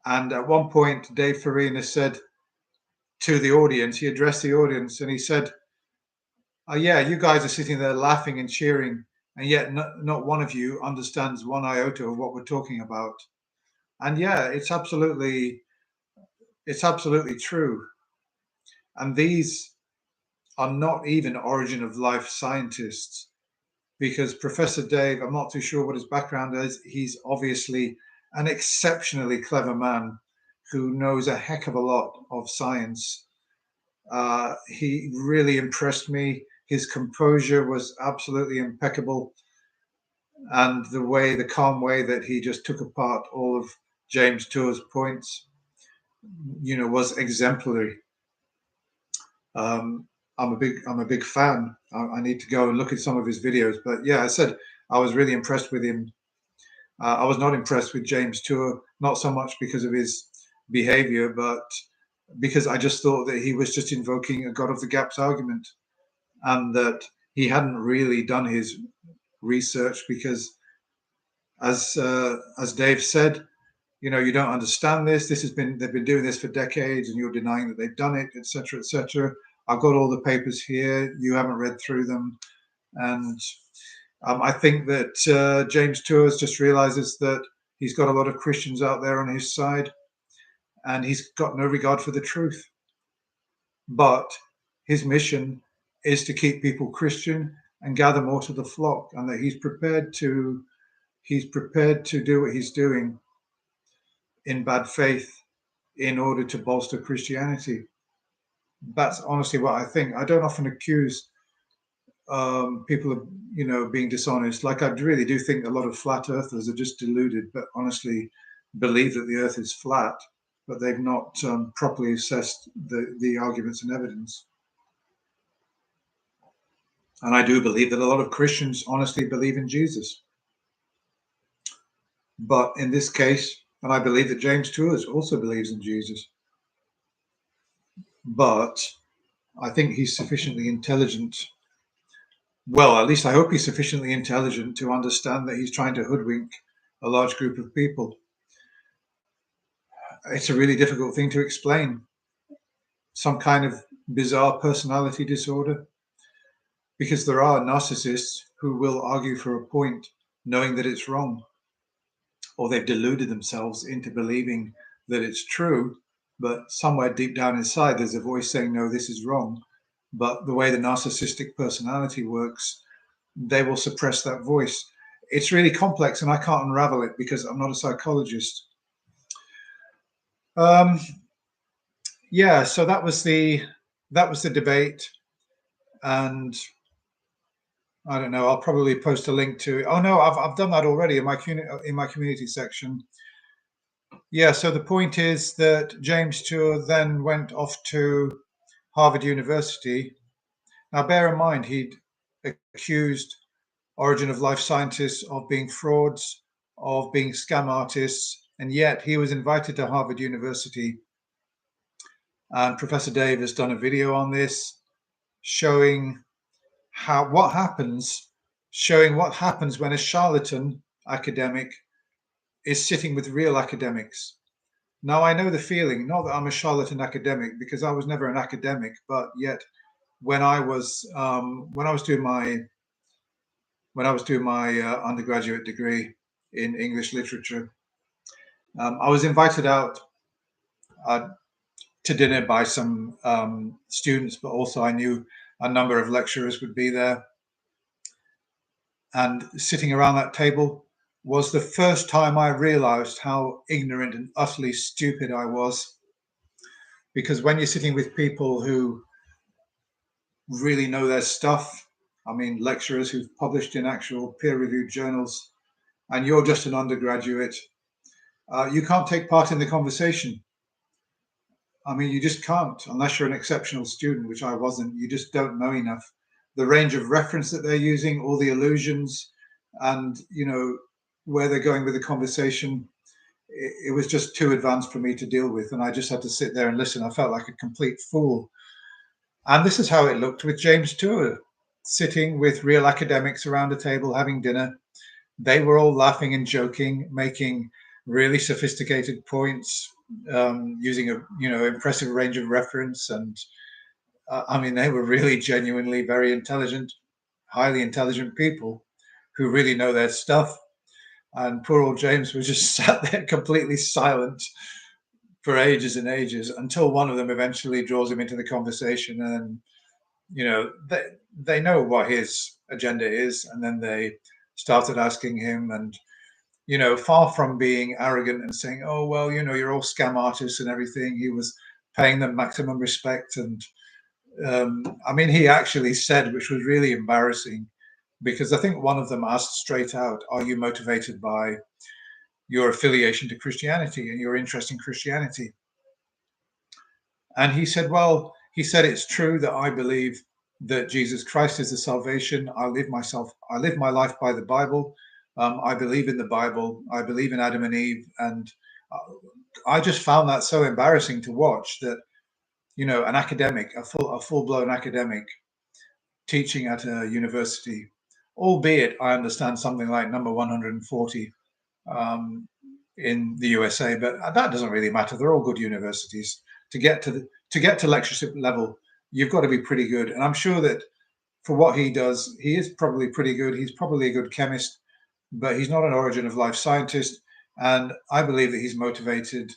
And at one point, Dave Farina said to the audience, he addressed the audience and he said, oh, yeah, you guys are sitting there laughing and cheering, and yet not one of you understands one iota of what we're talking about. And yeah, it's absolutely true. And these are not even origin of life scientists, because Professor Dave, I'm not too sure what his background is. He's obviously an exceptionally clever man who knows a heck of a lot of science. He really impressed me. His composure was absolutely impeccable. And the calm way that he just took apart all of James Tour's points, was exemplary. I'm a big fan. I need to go and look at some of his videos. But yeah, I said I was really impressed with him. I was not impressed with James Tour, not so much because of his behavior, but because I just thought that he was just invoking a God of the Gaps argument, and that he hadn't really done his research. Because, as Dave said, you don't understand this. They've been doing this for decades, and you're denying that they've done it, etc., etc. I've got all the papers here. You haven't read through them, and I think that James Tours just realizes that he's got a lot of Christians out there on his side, and he's got no regard for the truth. But his mission is to keep people Christian and gather more to the flock, and that he's prepared to do what he's doing in bad faith in order to bolster Christianity. That's honestly what I think. I don't often accuse people of being dishonest. Like, I really do think a lot of flat earthers are just deluded, but honestly believe that the earth is flat, but they've not properly assessed the arguments and evidence. And I do believe that a lot of Christians honestly believe in Jesus. But in this case, and I believe that James Tours also believes in Jesus, but I think he's sufficiently intelligent. Well, at least I hope he's sufficiently intelligent to understand that he's trying to hoodwink a large group of people. It's a really difficult thing to explain. Some kind of bizarre personality disorder. Because there are narcissists who will argue for a point knowing that it's wrong, or they've deluded themselves into believing that it's true, but somewhere deep down inside there's a voice saying, no, this is wrong. But the way the narcissistic personality works, they will suppress that voice. it's really complex, and I can't unravel it because I'm not a psychologist. Yeah, so that was the debate, and I don't know. I'll probably post a link to it. Oh no, I've done that already in my community section. Yeah. So the point is that James Tour then went off to Harvard University. Now, bear in mind, he'd accused Origin of Life scientists of being frauds, of being scam artists, and yet he was invited to Harvard University. And Professor Dave has done a video on this, showing what happens when a charlatan academic is sitting with real academics. Now, I know the feeling, not that I'm a charlatan academic, because I was never an academic, but yet when I was doing my undergraduate degree in English literature, I was invited out to dinner by some students, but also I knew a number of lecturers would be there. And sitting around that table was the first time I realized how ignorant and utterly stupid I was. Because when you're sitting with people who really know their stuff, I mean, lecturers who've published in actual peer-reviewed journals, and you're just an undergraduate, you can't take part in the conversation. I mean, you just can't, unless you're an exceptional student, which I wasn't. You just don't know enough. The range of reference that they're using, all the allusions, and where they're going with the conversation, it was just too advanced for me to deal with, and I just had to sit there and listen. I felt like a complete fool. And this is how it looked with James Tour, sitting with real academics around a table having dinner. They were all laughing and joking, making really sophisticated points, using a impressive range of reference, and I mean, they were really genuinely very intelligent, highly intelligent people who really know their stuff. And poor old James was just sat there completely silent for ages and ages, until one of them eventually draws him into the conversation, and they know what his agenda is, and then they started asking him, and far from being arrogant and saying, oh well, you're all scam artists and everything, he was paying them maximum respect. And I mean, he actually said, which was really embarrassing, because I think one of them asked straight out, are you motivated by your affiliation to Christianity and your interest in Christianity? And he said, well, it's true that I believe that Jesus Christ is the salvation. I live my life by the Bible. I believe in the Bible. I believe in Adam and Eve. And I just found that so embarrassing to watch, that, an academic, a full-blown academic teaching at a university, albeit I understand something like number 140 in the USA, but that doesn't really matter. They're all good universities. To get to lectureship level, you've got to be pretty good. And I'm sure that for what he does, he is probably pretty good. He's probably a good chemist, but he's not an Origin of Life scientist. And I believe that he's motivated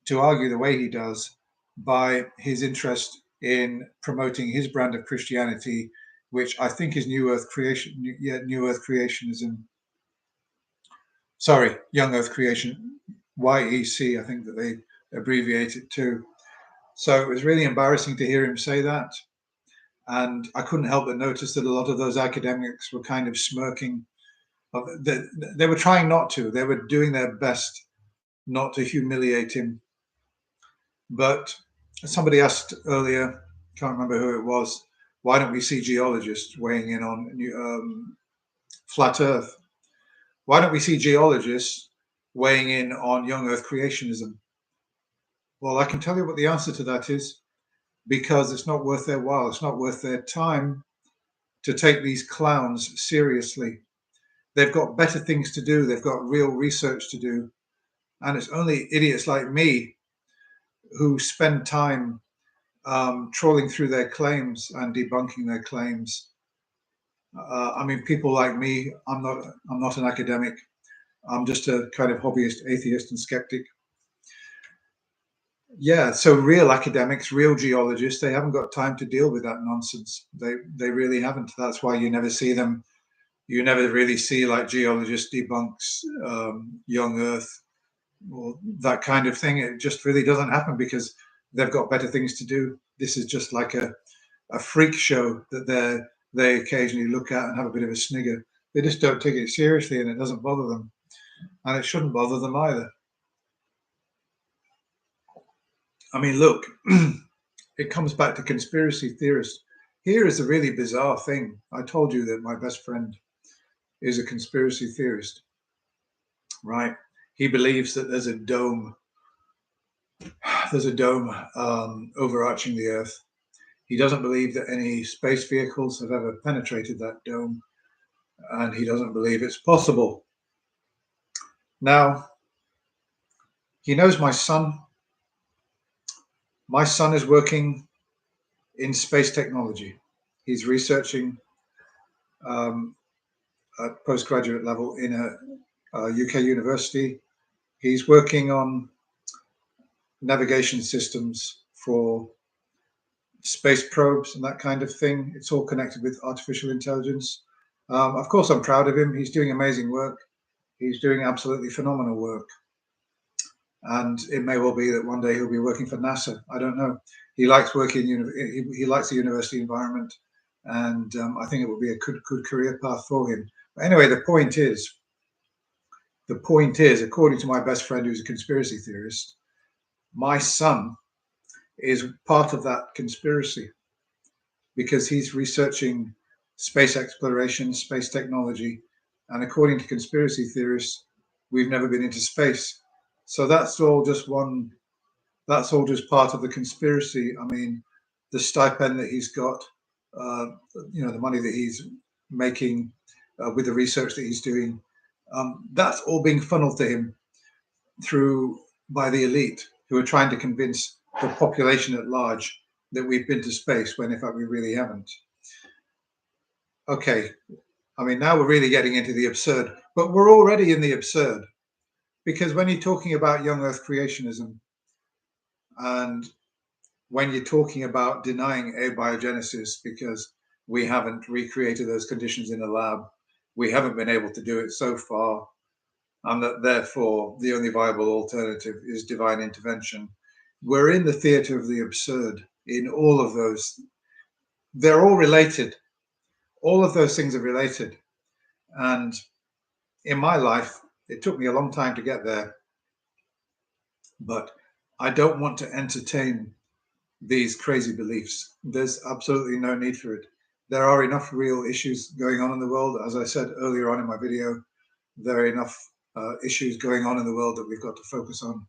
to argue the way he does by his interest in promoting his brand of Christianity, which I think is New Earth Creationism. Sorry, Young Earth Creation, YEC, I think that they abbreviate it to. So it was really embarrassing to hear him say that. And I couldn't help but notice that a lot of those academics were kind of smirking. They were trying not to. They were doing their best not to humiliate him. But somebody asked earlier, can't remember who it was, why don't we see geologists weighing in on flat Earth? Why don't we see geologists weighing in on young Earth creationism? Well, I can tell you what the answer to that is, because it's not worth their while. It's not worth their time to take these clowns seriously. They've got better things to do. They've got real research to do. And it's only idiots like me who spend time trawling through their claims and debunking their claims. I mean, people like me, I'm not an academic. I'm just a kind of hobbyist, atheist and skeptic. Yeah, so real academics, real geologists, they haven't got time to deal with that nonsense. They really haven't. That's why you never see them, You never really see like geologist debunks young Earth or that kind of thing. It just really doesn't happen because they've got better things to do. This is just like a freak show that they occasionally look at and have a bit of a snigger. They just don't take it seriously, and it doesn't bother them, and it shouldn't bother them either. I mean, look, it comes back to conspiracy theorists. Here is a really bizarre thing. I told you that my best friend is a conspiracy theorist, right? He believes that there's a dome overarching the Earth. He doesn't believe that any space vehicles have ever penetrated that dome, and he doesn't believe it's possible. Now, he knows my son. My son is working in space technology. He's researching at postgraduate level in a UK university. He's working on navigation systems for space probes and that kind of thing. It's all connected with artificial intelligence. Of course, I'm proud of him. He's doing amazing work. He's doing absolutely phenomenal work. And it may well be that one day he'll be working for NASA. I don't know. He likes working. He likes the university environment, and I think it will be a good career path for him. But anyway, the point is, according to my best friend, who's a conspiracy theorist, my son is part of that conspiracy because he's researching space exploration, space technology, and according to conspiracy theorists, we've never been into space. So that's all just part of the conspiracy. I mean, the stipend that he's got, the money that he's making with the research that he's doing, that's all being funneled to him by the elite who are trying to convince the population at large that we've been to space when in fact we really haven't. Okay, I mean, now we're really getting into the absurd, but we're already in the absurd. Because when you're talking about young Earth creationism, and when you're talking about denying abiogenesis because we haven't recreated those conditions in a lab, we haven't been able to do it so far, and that therefore the only viable alternative is divine intervention, we're in the theater of the absurd in all of those. They're all related. All of those things are related. And in my life, it took me a long time to get there, but I don't want to entertain these crazy beliefs. There's absolutely no need for it. There are enough real issues going on in the world. As I said earlier on in my video, there are enough issues going on in the world that we've got to focus on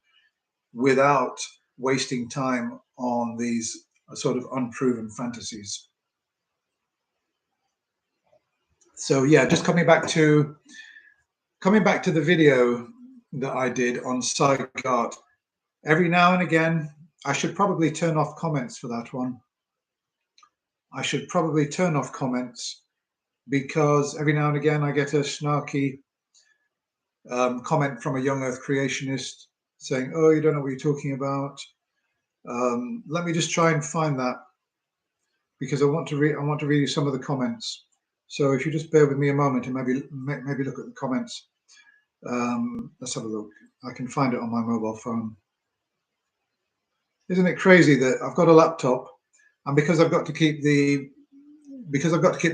without wasting time on these sort of unproven fantasies. So yeah, just coming back to the video that I did on SciGart. Every now and again, I should probably turn off comments for that one. I should probably turn off comments because every now and again I get a snarky comment from a young Earth creationist saying, "Oh, you don't know what you're talking about." Let me just try and find that because I want to read you some of the comments. So if you just bear with me a moment and maybe look at the comments. Let's have a look. I can find it on my mobile phone. Isn't it crazy that I've got a laptop, and because I've got to keep the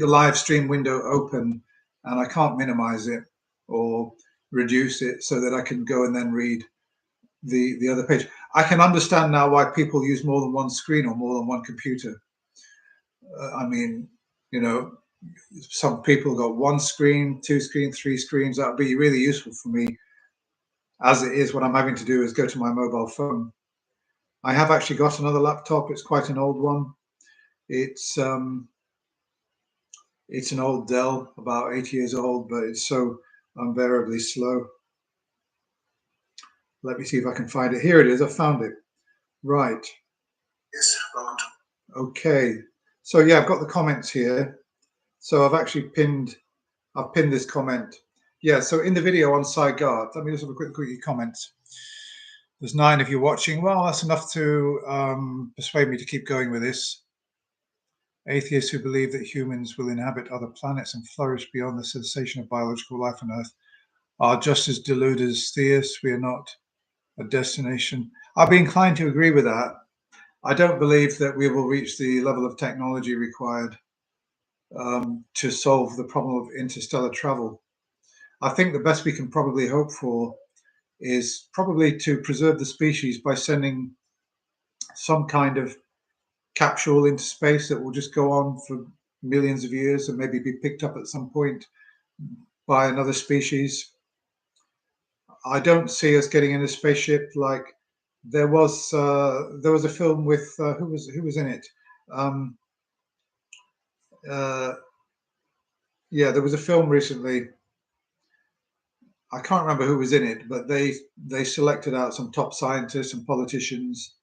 live stream window open, and I can't minimize it or reduce it so that I can go and then read the other page. I can understand now why people use more than one screen or more than one computer. I mean, some people got one screen, two screens, three screens. That would be really useful for me. As it is, what I'm having to do is go to my mobile phone. I have actually got another laptop. It's quite an old one. It's an old Dell, about 8 years old, but it's so unbearably slow. Let me see if I can find it. Here it is. I found it. Right. Yes, Ron. Okay. So yeah, I've got the comments here. So I've actually pinned this comment. Yeah. So in the video on SciGart, let me just have a quick comments. There's 9 of you watching. Well, that's enough to persuade me to keep going with this. Atheists who believe that humans will inhabit other planets and flourish beyond the cessation of biological life on Earth are just as deluded as theists. We are not a destination. I'd be inclined to agree with that. I don't believe that we will reach the level of technology required to solve the problem of interstellar travel. I think the best we can probably hope for is probably to preserve the species by sending some kind of capsule into space that will just go on for millions of years and maybe be picked up at some point by another species. I don't see us getting in a spaceship like there was a film with who was in it? Yeah, there was a film recently. I can't remember who was in it, but they selected out some top scientists and politicians.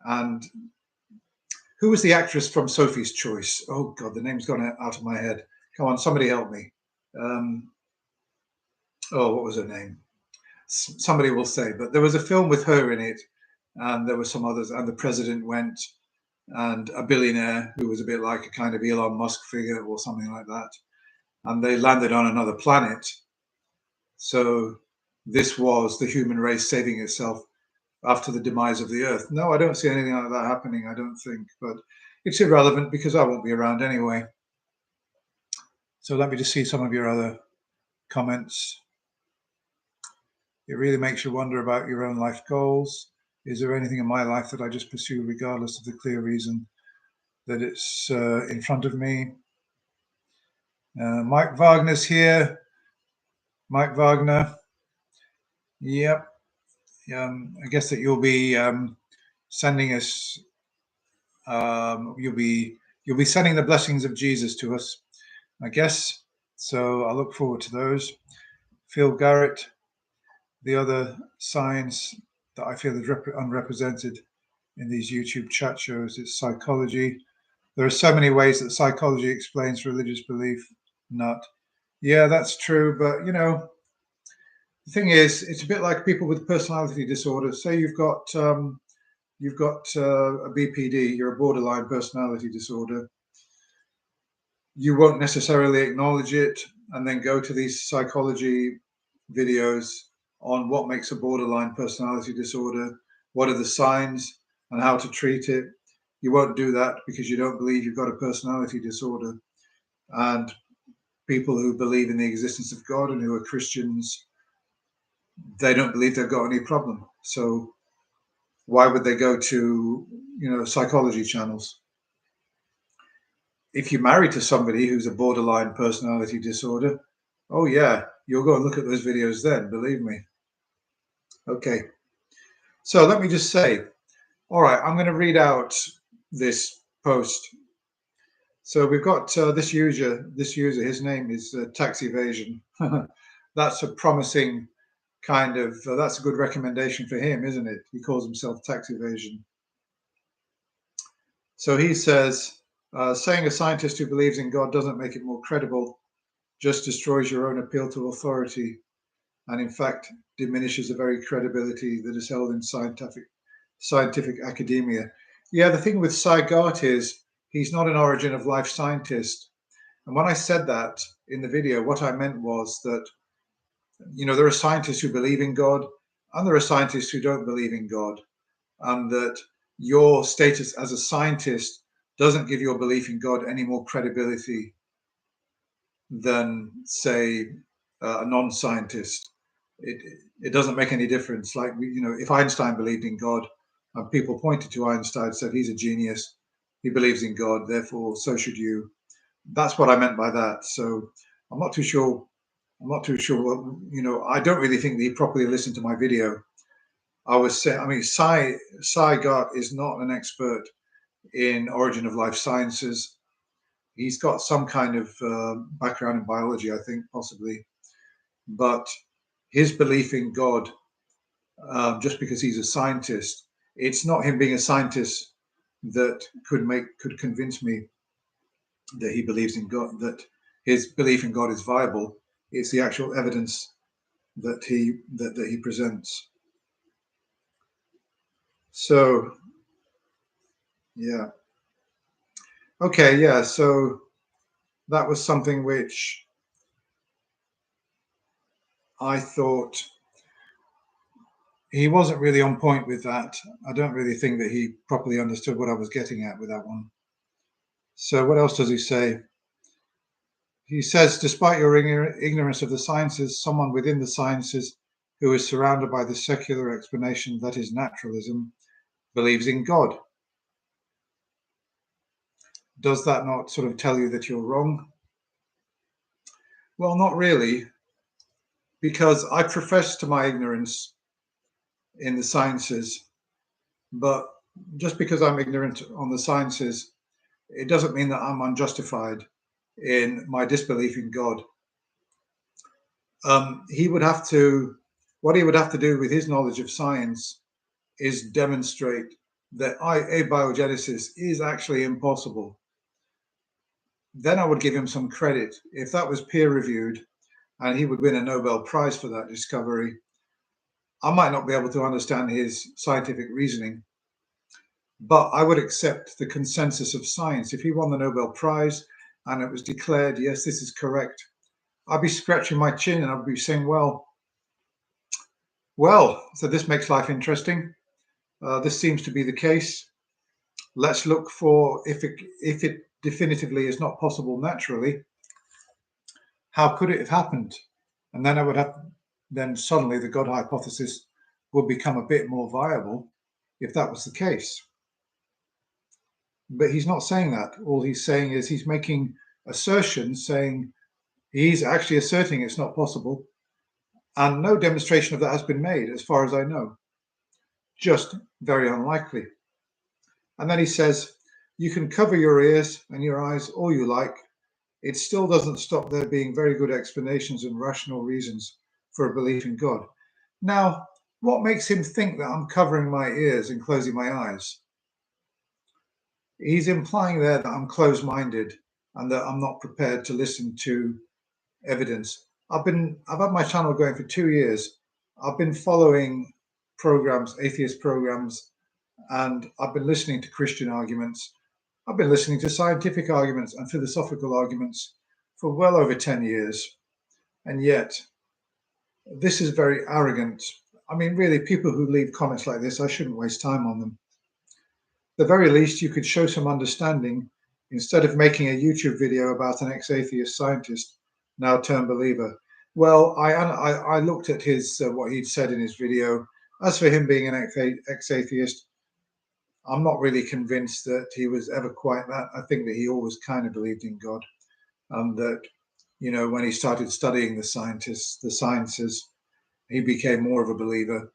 And who was the actress from Sophie's Choice? Oh God, the name's gone out of my head. Come on, somebody help me. What was her name? Somebody will say. But there was a film with her in it, and there were some others. And the president went, and a billionaire who was a bit like a kind of Elon Musk figure or something like that. And they landed on another planet. So this was the human race saving itself after the demise of the Earth. No, I don't see anything like that happening, I don't think. But it's irrelevant because I won't be around anyway. So let me just see some of your other comments. It really makes you wonder about your own life goals. Is there anything in my life that I just pursue regardless of the clear reason that it's in front of me? Mike Wagner's here. Mike Wagner. Yep. I guess that you'll be sending us. You'll be sending the blessings of Jesus to us, I guess. So I look forward to those. Phil Garrett. The other signs that I feel is unrepresented in these YouTube chat shows is psychology. There are so many ways that psychology explains religious belief. Not. Yeah, that's true. But, you know, the thing is, it's a bit like people with personality disorder. Say you've got a BPD, you're a borderline personality disorder. You won't necessarily acknowledge it and then go to these psychology videos on what makes a borderline personality disorder, what are the signs and how to treat it. You won't do that because you don't believe you've got a personality disorder. And people who believe in the existence of God and who are Christians, they don't believe they've got any problem. So why would they go to, psychology channels? If you're married to somebody who's a borderline personality disorder, oh yeah, you'll go and look at those videos then, believe me. Okay. So let me just say, all right, I'm going to read out this post. So we've got this user, his name is Tax Evasion. That's a promising kind of, that's a good recommendation for him, isn't it? He calls himself Tax Evasion. So he says, saying a scientist who believes in God doesn't make it more credible, just destroys your own appeal to authority, and in fact diminishes the very credibility that is held in scientific academia. Yeah, the thing with Cy Gart is he's not an origin of life scientist. And when I said that in the video, what I meant was that, there are scientists who believe in God and there are scientists who don't believe in God, and that your status as a scientist doesn't give your belief in God any more credibility than, say, a non-scientist. It doesn't make any difference. Like, if Einstein believed in God and people pointed to Einstein, said he's a genius, he believes in God, therefore so should you. That's what I meant by that. So I'm not too sure what, I don't really think that he properly listened to my video. I was saying, Cy Gart is not an expert in origin of life sciences. He's got some kind of background in biology, I think, possibly. But his belief in God, just because he's a scientist, it's not him being a scientist that could convince me that he believes in God, that his belief in God is viable. It's the actual evidence that he presents. So, yeah. Okay, yeah, so that was something which I thought he wasn't really on point with that. I don't really think that he properly understood what I was getting at with that one. So what else does he say? He says, despite your ignorance of the sciences, someone within the sciences who is surrounded by the secular explanation that is naturalism believes in God. Does that not sort of tell you that you're wrong? Well, not really, because I profess to my ignorance in the sciences, but just because I'm ignorant on the sciences, it doesn't mean that I'm unjustified in my disbelief in God. He would have to, what he would have to do with his knowledge of science is demonstrate that abiogenesis is actually impossible. Then I would give him some credit. If that was peer reviewed and he would win a Nobel Prize for that discovery, I might not be able to understand his scientific reasoning, but I would accept the consensus of science. If he won the Nobel Prize and it was declared, yes, this is correct, I'd be scratching my chin and I'd be saying, so this makes life interesting. This seems to be the case. Let's look for if it definitively is not possible naturally, how could it have happened? And then I would have, then suddenly the God hypothesis would become a bit more viable if that was the case. But he's not saying that. All he's saying is he's making assertions saying he's actually asserting it's not possible. And no demonstration of that has been made, as far as I know. Just very unlikely. And then he says, you can cover your ears and your eyes all you like. It still doesn't stop there being very good explanations and rational reasons for a belief in God. Now, what makes him think that I'm covering my ears and closing my eyes? He's implying there that I'm closed-minded and that I'm not prepared to listen to evidence. I've had my channel going for 2 years. I've been following programs, atheist programs, and I've been listening to Christian arguments. I've been listening to scientific arguments and philosophical arguments for well over 10 years. And yet, this is very arrogant. I mean, really, people who leave comments like this, I shouldn't waste time on them. At the very least, you could show some understanding instead of making a YouTube video about an ex-atheist scientist, now turned believer. Well, I looked at his what he'd said in his video. As for him being an ex-atheist, I'm not really convinced that he was ever quite that. I think that he always kind of believed in God, and that, you know, when he started studying the sciences, he became more of a believer,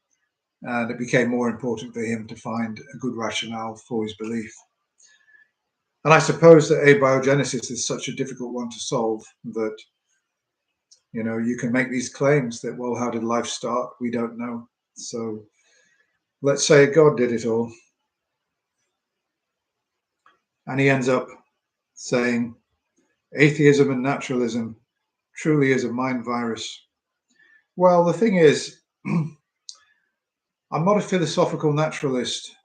and it became more important for him to find a good rationale for his belief. And I suppose that abiogenesis is such a difficult one to solve that, you know, you can make these claims that, well, how did life start? We don't know. So let's say God did it all. And he ends up saying, atheism and naturalism truly is a mind virus. Well, the thing is, I'm not a philosophical naturalist.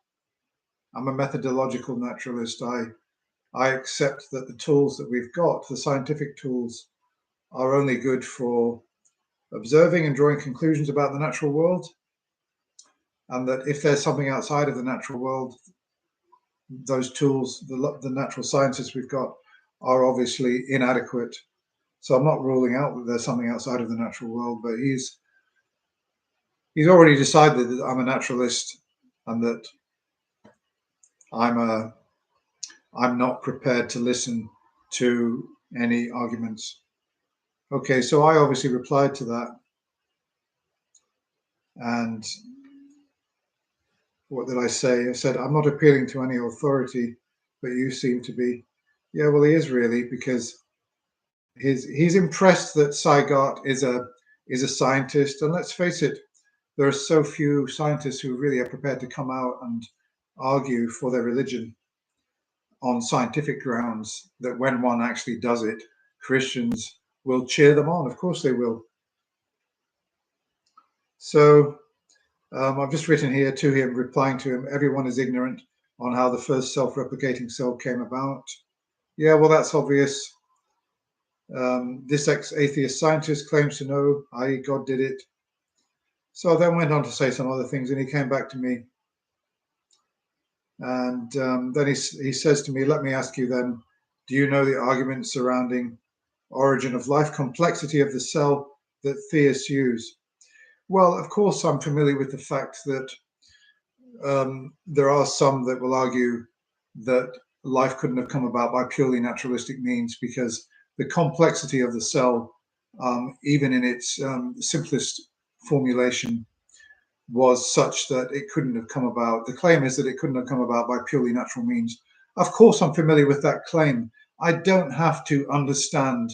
I'm a methodological naturalist. I accept that the tools that we've got, the scientific tools, are only good for observing and drawing conclusions about the natural world. And that if there's something outside of the natural world, those tools, the natural sciences we've got, are obviously inadequate. So I'm not ruling out that there's something outside of the natural world, but he's already decided that I'm a naturalist and that I'm not prepared to listen to any arguments. Okay, so I obviously replied to that. And what did I say? I said, I'm not appealing to any authority, but you seem to be. Yeah, well, he is really, because he's impressed that Saigot is a scientist. And let's face it, there are so few scientists who really are prepared to come out and argue for their religion on scientific grounds, that when one actually does it, Christians will cheer them on. Of course they will. So I've just written here to him, replying to him, everyone is ignorant on how the first self-replicating cell came about. Yeah, well, that's obvious. This ex-atheist scientist claims to know, i.e. God did it. So I then went on to say some other things, and he came back to me. And then he says to me, let me ask you then, do you know the argument surrounding origin of life, complexity of the cell that theists use? Well, of course, I'm familiar with the fact that there are some that will argue that life couldn't have come about by purely naturalistic means because the complexity of the cell, even in its simplest formulation, was such that it couldn't have come about. The claim is that it couldn't have come about by purely natural means. Of course, I'm familiar with that claim. I don't have to understand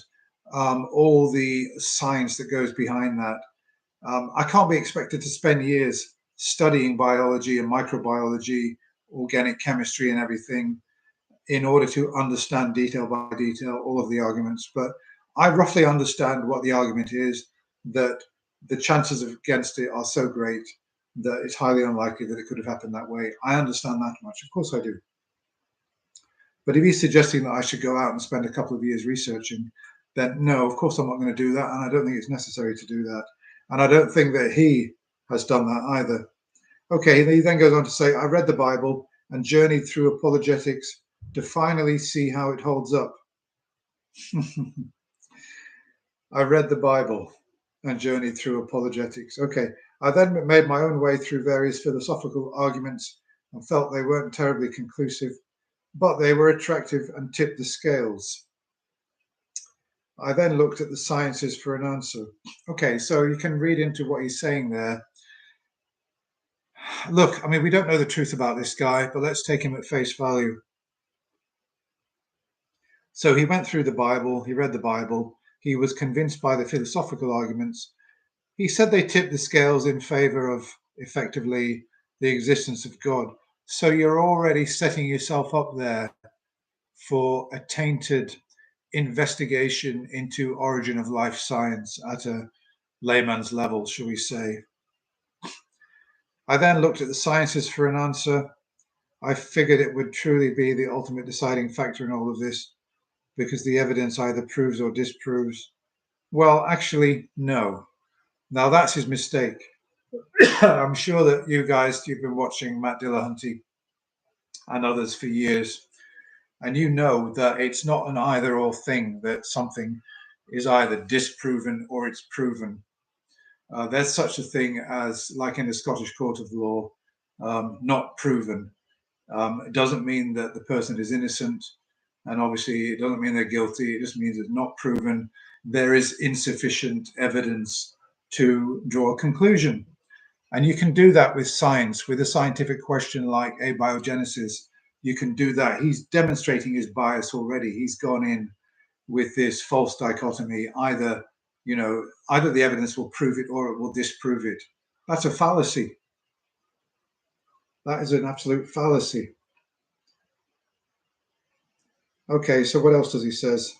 all the science that goes behind that. I can't be expected to spend years studying biology and microbiology, organic chemistry, and everything in order to understand detail by detail all of the arguments. But I roughly understand what the argument is, that the chances against it are so great that it's highly unlikely that it could have happened that way. I understand that much. Of course I do. But if he's suggesting that I should go out and spend a couple of years researching, then no, of course I'm not going to do that. And I don't think it's necessary to do that. And I don't think that he has done that either. Okay, he then goes on to say, I read the Bible and journeyed through apologetics to finally see how it holds up. I read the Bible and journeyed through apologetics. Okay, I then made my own way through various philosophical arguments and felt they weren't terribly conclusive, but they were attractive and tipped the scales. I then looked at the sciences for an answer. Okay, so you can read into what he's saying there. Look, I mean, we don't know the truth about this guy, but let's take him at face value. So he went through the Bible, he read the Bible, he was convinced by the philosophical arguments. He said they tipped the scales in favor of effectively the existence of God. So you're already setting yourself up there for a tainted investigation into origin of life science at a layman's level, shall we say. I then looked at the sciences for an answer. I figured it would truly be the ultimate deciding factor in all of this because the evidence either proves or disproves. Well, actually, no. Now that's his mistake. I'm sure that you guys, you've been watching Matt Dillahunty and others for years, and you know that it's not an either or thing, that something is either disproven or it's proven. There's such a thing as, like in the Scottish Court of Law, not proven. It doesn't mean that the person is innocent, and obviously it doesn't mean they're guilty. It just means it's not proven. There is insufficient evidence to draw a conclusion. And you can do that with science, with a scientific question like abiogenesis. You can do that. He's demonstrating his bias already. He's gone in with this false dichotomy. Either the evidence will prove it or it will disprove it. That's a fallacy. That is an absolute fallacy. Okay, so what else does he says?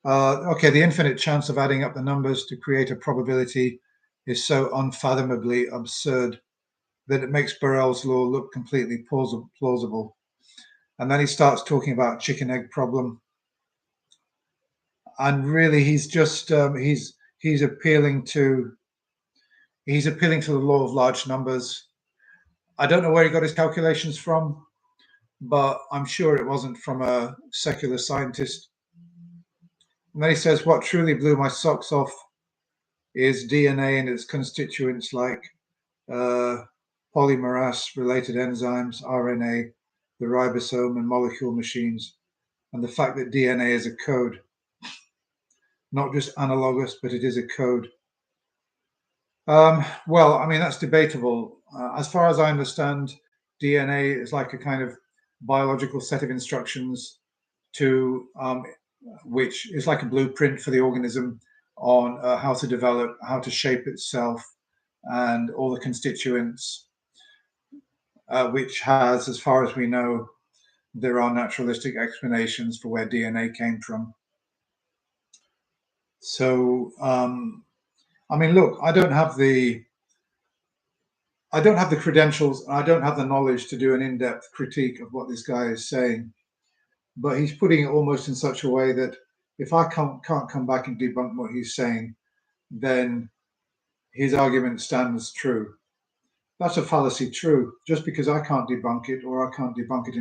Okay, the infinite chance of adding up the numbers to create a probability is so unfathomably absurd that it makes Borel's law look completely plausible. And then he starts talking about chicken egg problem. And really, he's just he's appealing to the law of large numbers. I don't know where he got his calculations from, but I'm sure it wasn't from a secular scientist. And then he says, what truly blew my socks off is DNA and its constituents like polymerase-related enzymes, RNA, the ribosome, and molecule machines, and the fact that DNA is a code. Not just analogous, but it is a code. Well, I mean, that's debatable. As far as I understand, DNA is like a kind of biological set of instructions to which is like a blueprint for the organism on how to develop, how to shape itself, and all the constituents, which has, as far as we know, there are naturalistic explanations for where DNA came from. So, I mean, look, I don't have the credentials, and I don't have the knowledge to do an in-depth critique of what this guy is saying. but he's putting it almost in such a way that if I can't come back and debunk what he's saying, then his argument stands true. That's a fallacy. True. Just because I can't debunk it, or I can't debunk it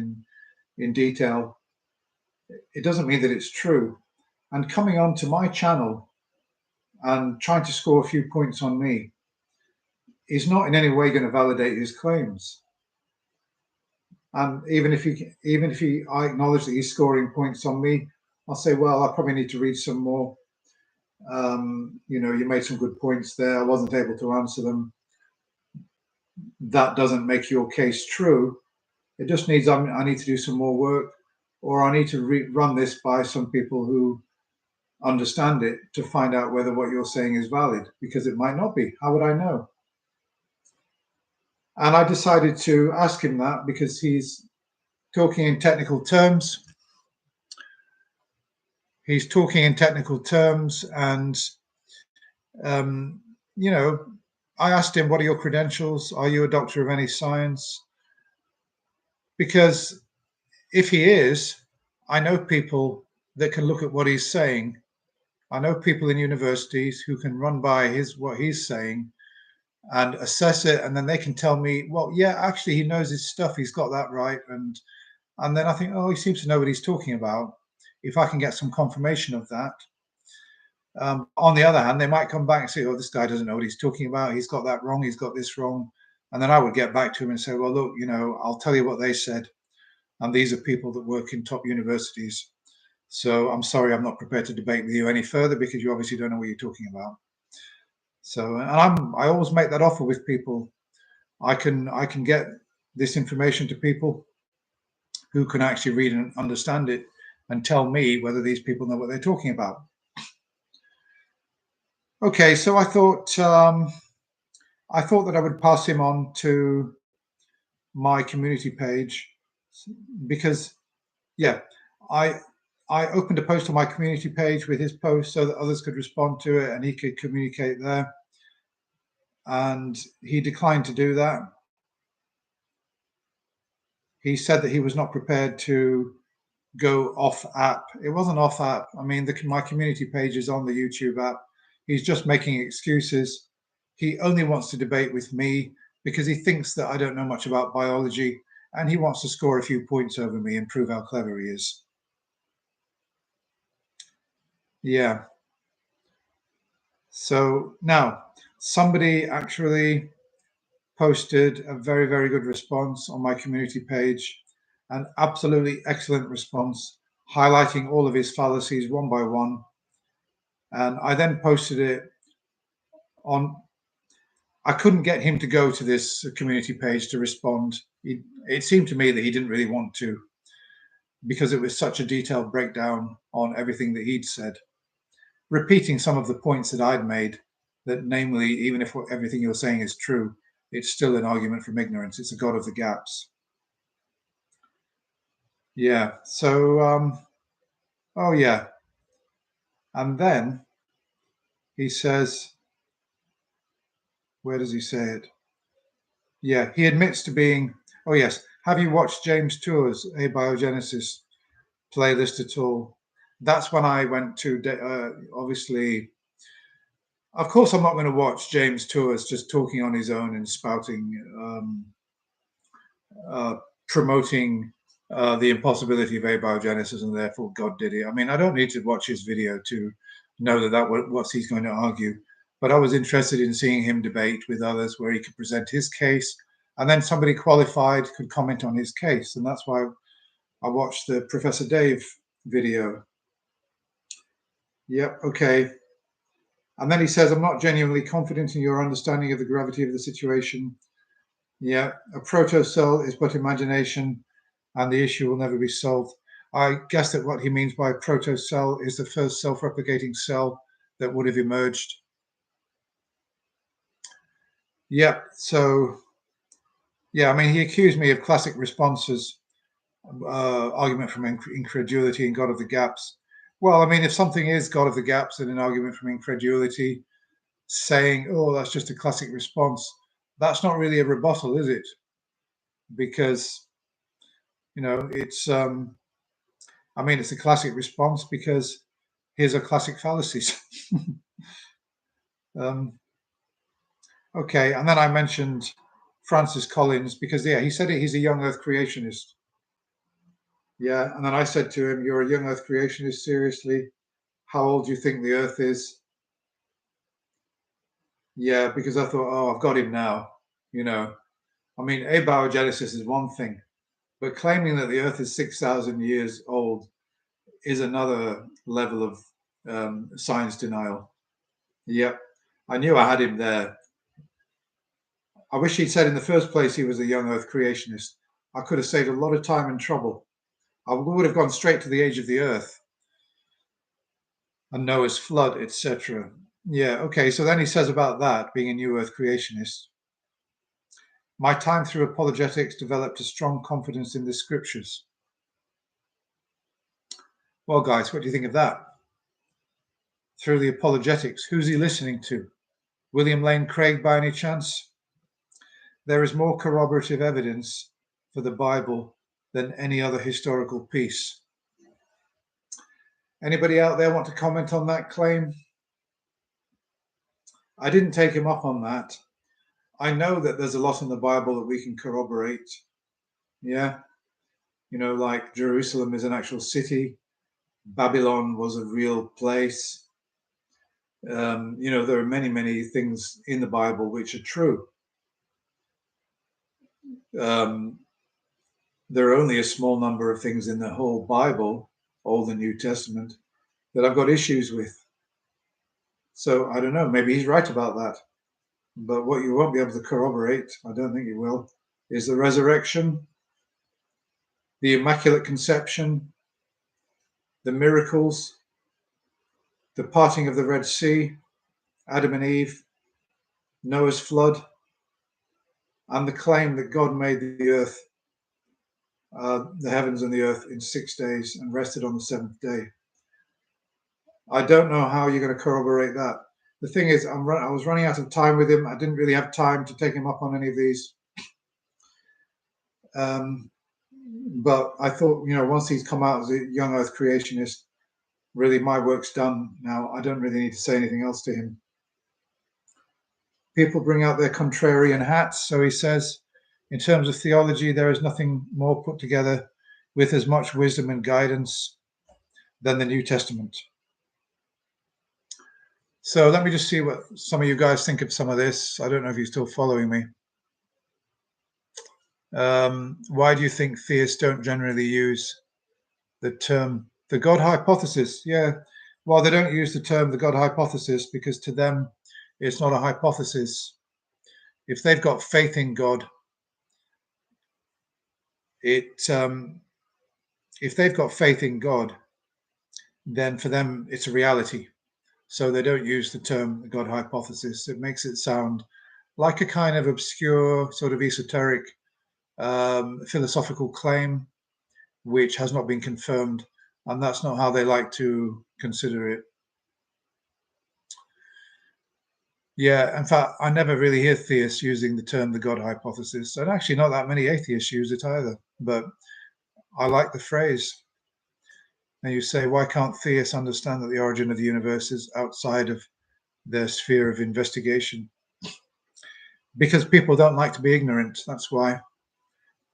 in detail, it doesn't mean that it's true. And coming onto my channel and trying to score a few points on me is not in any way going to validate his claims. And even if I acknowledge that he's scoring points on me, I'll say, well, I probably need to read some more. You made some good points there. I wasn't able to answer them. That doesn't make your case true. It just needs I need to do some more work, or I need to run this by some people who understand it to find out whether what you're saying is valid, because it might not be. How would I know? And I decided to ask him that because he's talking in technical terms. He's talking in technical terms, and I asked him, "What are your credentials? Are you a doctor of any science?" Because if he is, I know people that can look at what he's saying. I know people in universities who can run by what he's saying and assess it, and then they can tell me, well, yeah, actually he knows his stuff, he's got that right, and then I think, oh, he seems to know what he's talking about. If I can get some confirmation of that. On the other hand, they might come back and say, oh, this guy doesn't know what he's talking about, he's got that wrong, he's got this wrong. And then I would get back to him and say, well, look, I'll tell you what they said, and these are people that work in top universities. So I'm sorry, I'm not prepared to debate with you any further because you obviously don't know what you're talking about. So, and I always make that offer with people. I can get this information to people who can actually read and understand it and tell me whether these people know what they're talking about. Okay, so I thought that I would pass him on to my community page because, yeah, I opened a post on my community page with his post so that others could respond to it and he could communicate there. And he declined to do that. He said that he was not prepared to go off app. It wasn't off app. I mean, my community page is on the YouTube app. He's just making excuses. He only wants to debate with me because he thinks that I don't know much about biology, and he wants to score a few points over me and prove how clever he is. Yeah. So now somebody actually posted a very, very good response on my community page, an absolutely excellent response, highlighting all of his fallacies one by one. And I then posted it on. I couldn't get him to go to this community page to respond. It seemed to me that he didn't really want to, because it was such a detailed breakdown on everything that he'd said, repeating some of the points that I'd made, that namely, even if everything you're saying is true, it's still an argument from ignorance. It's a God of the gaps. Yeah. So, oh yeah. And then he says, where does he say it? Yeah, he admits to being, oh yes, have you watched James Tour's Abiogenesis playlist at all? That's when I went to, obviously, of course, I'm not going to watch James Tour's just talking on his own and spouting, promoting the impossibility of abiogenesis and therefore God did it. I mean, I don't need to watch his video to know that what he's going to argue. But I was interested in seeing him debate with others where he could present his case, and then somebody qualified could comment on his case. And that's why I watched the Professor Dave video. Yep, okay. And then he says, I'm not genuinely confident in your understanding of the gravity of the situation. Yeah, a protocell is but imagination, and the issue will never be solved. I guess that what he means by protocell is the first self-replicating cell that would have emerged. Yeah, so, yeah, I mean, he accused me of classic responses, argument from incredulity and God of the gaps. Well, I mean, if something is God of the gaps and an argument from incredulity, saying, oh, that's just a classic response, that's not really a rebuttal, is it? Because, it's I mean, it's a classic response because here's a classic fallacies. Okay, and then I mentioned Francis Collins because, yeah, he said it, he's a young earth creationist. Yeah, and then I said to him, you're a young earth creationist, seriously? How old do you think the earth is? Yeah, because I thought, oh, I've got him now. You know, I mean, abiogenesis is one thing, but claiming that the earth is 6,000 years old is another level of science denial. Yep, I knew I had him there. I wish he'd said in the first place he was a young earth creationist. I could have saved a lot of time and trouble. I would have gone straight to the age of the earth and Noah's flood, etc. Yeah, okay, so then he says about that, being a new earth creationist. My time through apologetics developed a strong confidence in the scriptures. Well, guys, what do you think of that? Through the apologetics, who's he listening to? William Lane Craig, by any chance? There is more corroborative evidence for the Bible than any other historical piece. Anybody out there want to comment on that claim? I didn't take him up on that. I know that there's a lot in the Bible that we can corroborate. Yeah. You know, like Jerusalem is an actual city. Babylon was a real place. You know, there are many, many things in the Bible which are true. There are only a small number of things in the whole Bible, Old and New Testament, that I've got issues with. So I don't know, maybe he's right about that. But what you won't be able to corroborate, I don't think you will, is the resurrection, the Immaculate Conception, the miracles, the parting of the Red Sea, Adam and Eve, Noah's flood, and the claim that God made the earth, the heavens and the earth in 6 days and rested on the seventh day. I don't know how you're going to corroborate that. The thing is, I was running out of time with him. I didn't really have time to take him up on any of these. But I thought, you know, once he's come out as a young earth creationist, really my work's done now. I don't really need to say anything else to him. People bring out their contrarian hats. So he says, in terms of theology, there is nothing more put together with as much wisdom and guidance than the New Testament. So let me just see what some of you guys think of some of this. I don't know if you're still following me. Why do you think theists don't generally use the term the God hypothesis? Yeah, well, they don't use the term the God hypothesis because to them it's not a hypothesis. If they've got faith in God, if they've got faith in God, then for them it's a reality. So they don't use the term the God hypothesis. It makes it sound like a kind of obscure, sort of esoteric philosophical claim, which has not been confirmed, and that's not how they like to consider it. Yeah, in fact, I never really hear theists using the term the God hypothesis, and actually not that many atheists use it either, but I like the phrase. And you say, why can't theists understand that the origin of the universe is outside of their sphere of investigation? Because people don't like to be ignorant. That's why.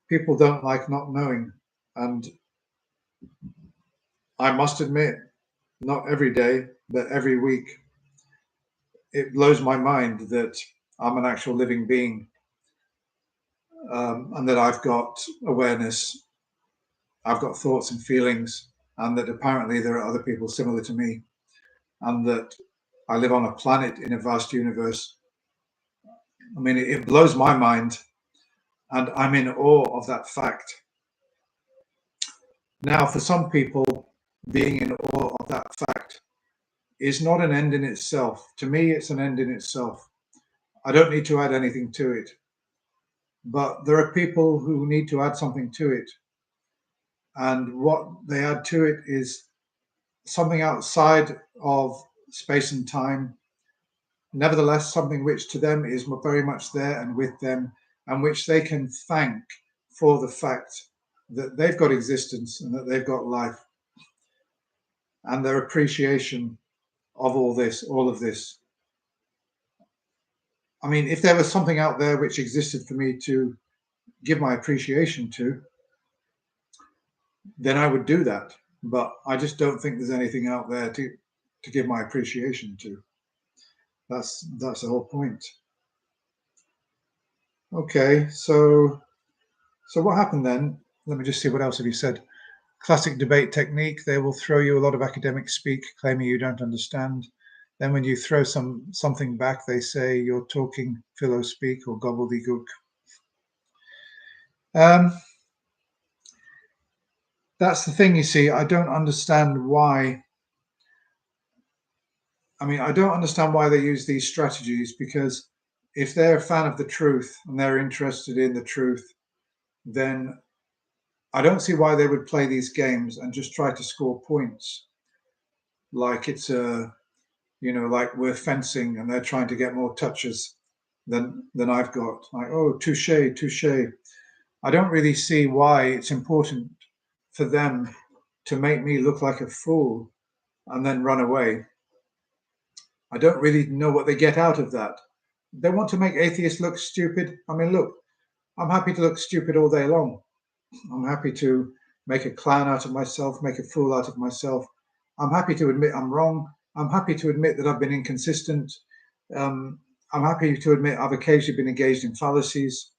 People don't like not knowing. And I must admit, not every day, but every week, it blows my mind that I'm an actual living being, and that I've got awareness, I've got thoughts and feelings, and that apparently there are other people similar to me, and that I live on a planet in a vast universe. I mean, it blows my mind, and I'm in awe of that fact. Now, for some people, being in awe of that fact is not an end in itself. To me, it's an end in itself. I don't need to add anything to it. But there are people who need to add something to it. And what they add to it is something outside of space and time, nevertheless, something which to them is very much there and with them, and which they can thank for the fact that they've got existence and that they've got life. and their appreciation of all of this. I mean, if there was something out there which existed for me to give my appreciation to, then I would do that. But I just don't think there's anything out there to give my appreciation to. That's the whole point. Okay, so what happened then? Let me just see, what else have you said? Classic debate technique. They will throw you a lot of academic speak, claiming you don't understand. Then when you throw something back, they say you're talking philo speak or gobbledygook. That's the thing, you see. I don't understand why. I mean, I don't understand why they use these strategies, because if they're a fan of the truth and they're interested in the truth, then I don't see why they would play these games and just try to score points. Like it's like we're fencing and they're trying to get more touches than I've got. Like, oh, touche, touche. I don't really see why it's important for them to make me look like a fool and then run away. I don't really know what they get out of that. They want to make atheists look stupid. I mean, look, I'm happy to look stupid all day long. I'm happy to make a clown out of myself, make a fool out of myself. I'm happy to admit I'm wrong. I'm happy to admit that I've been inconsistent. I'm happy to admit I've occasionally been engaged in fallacies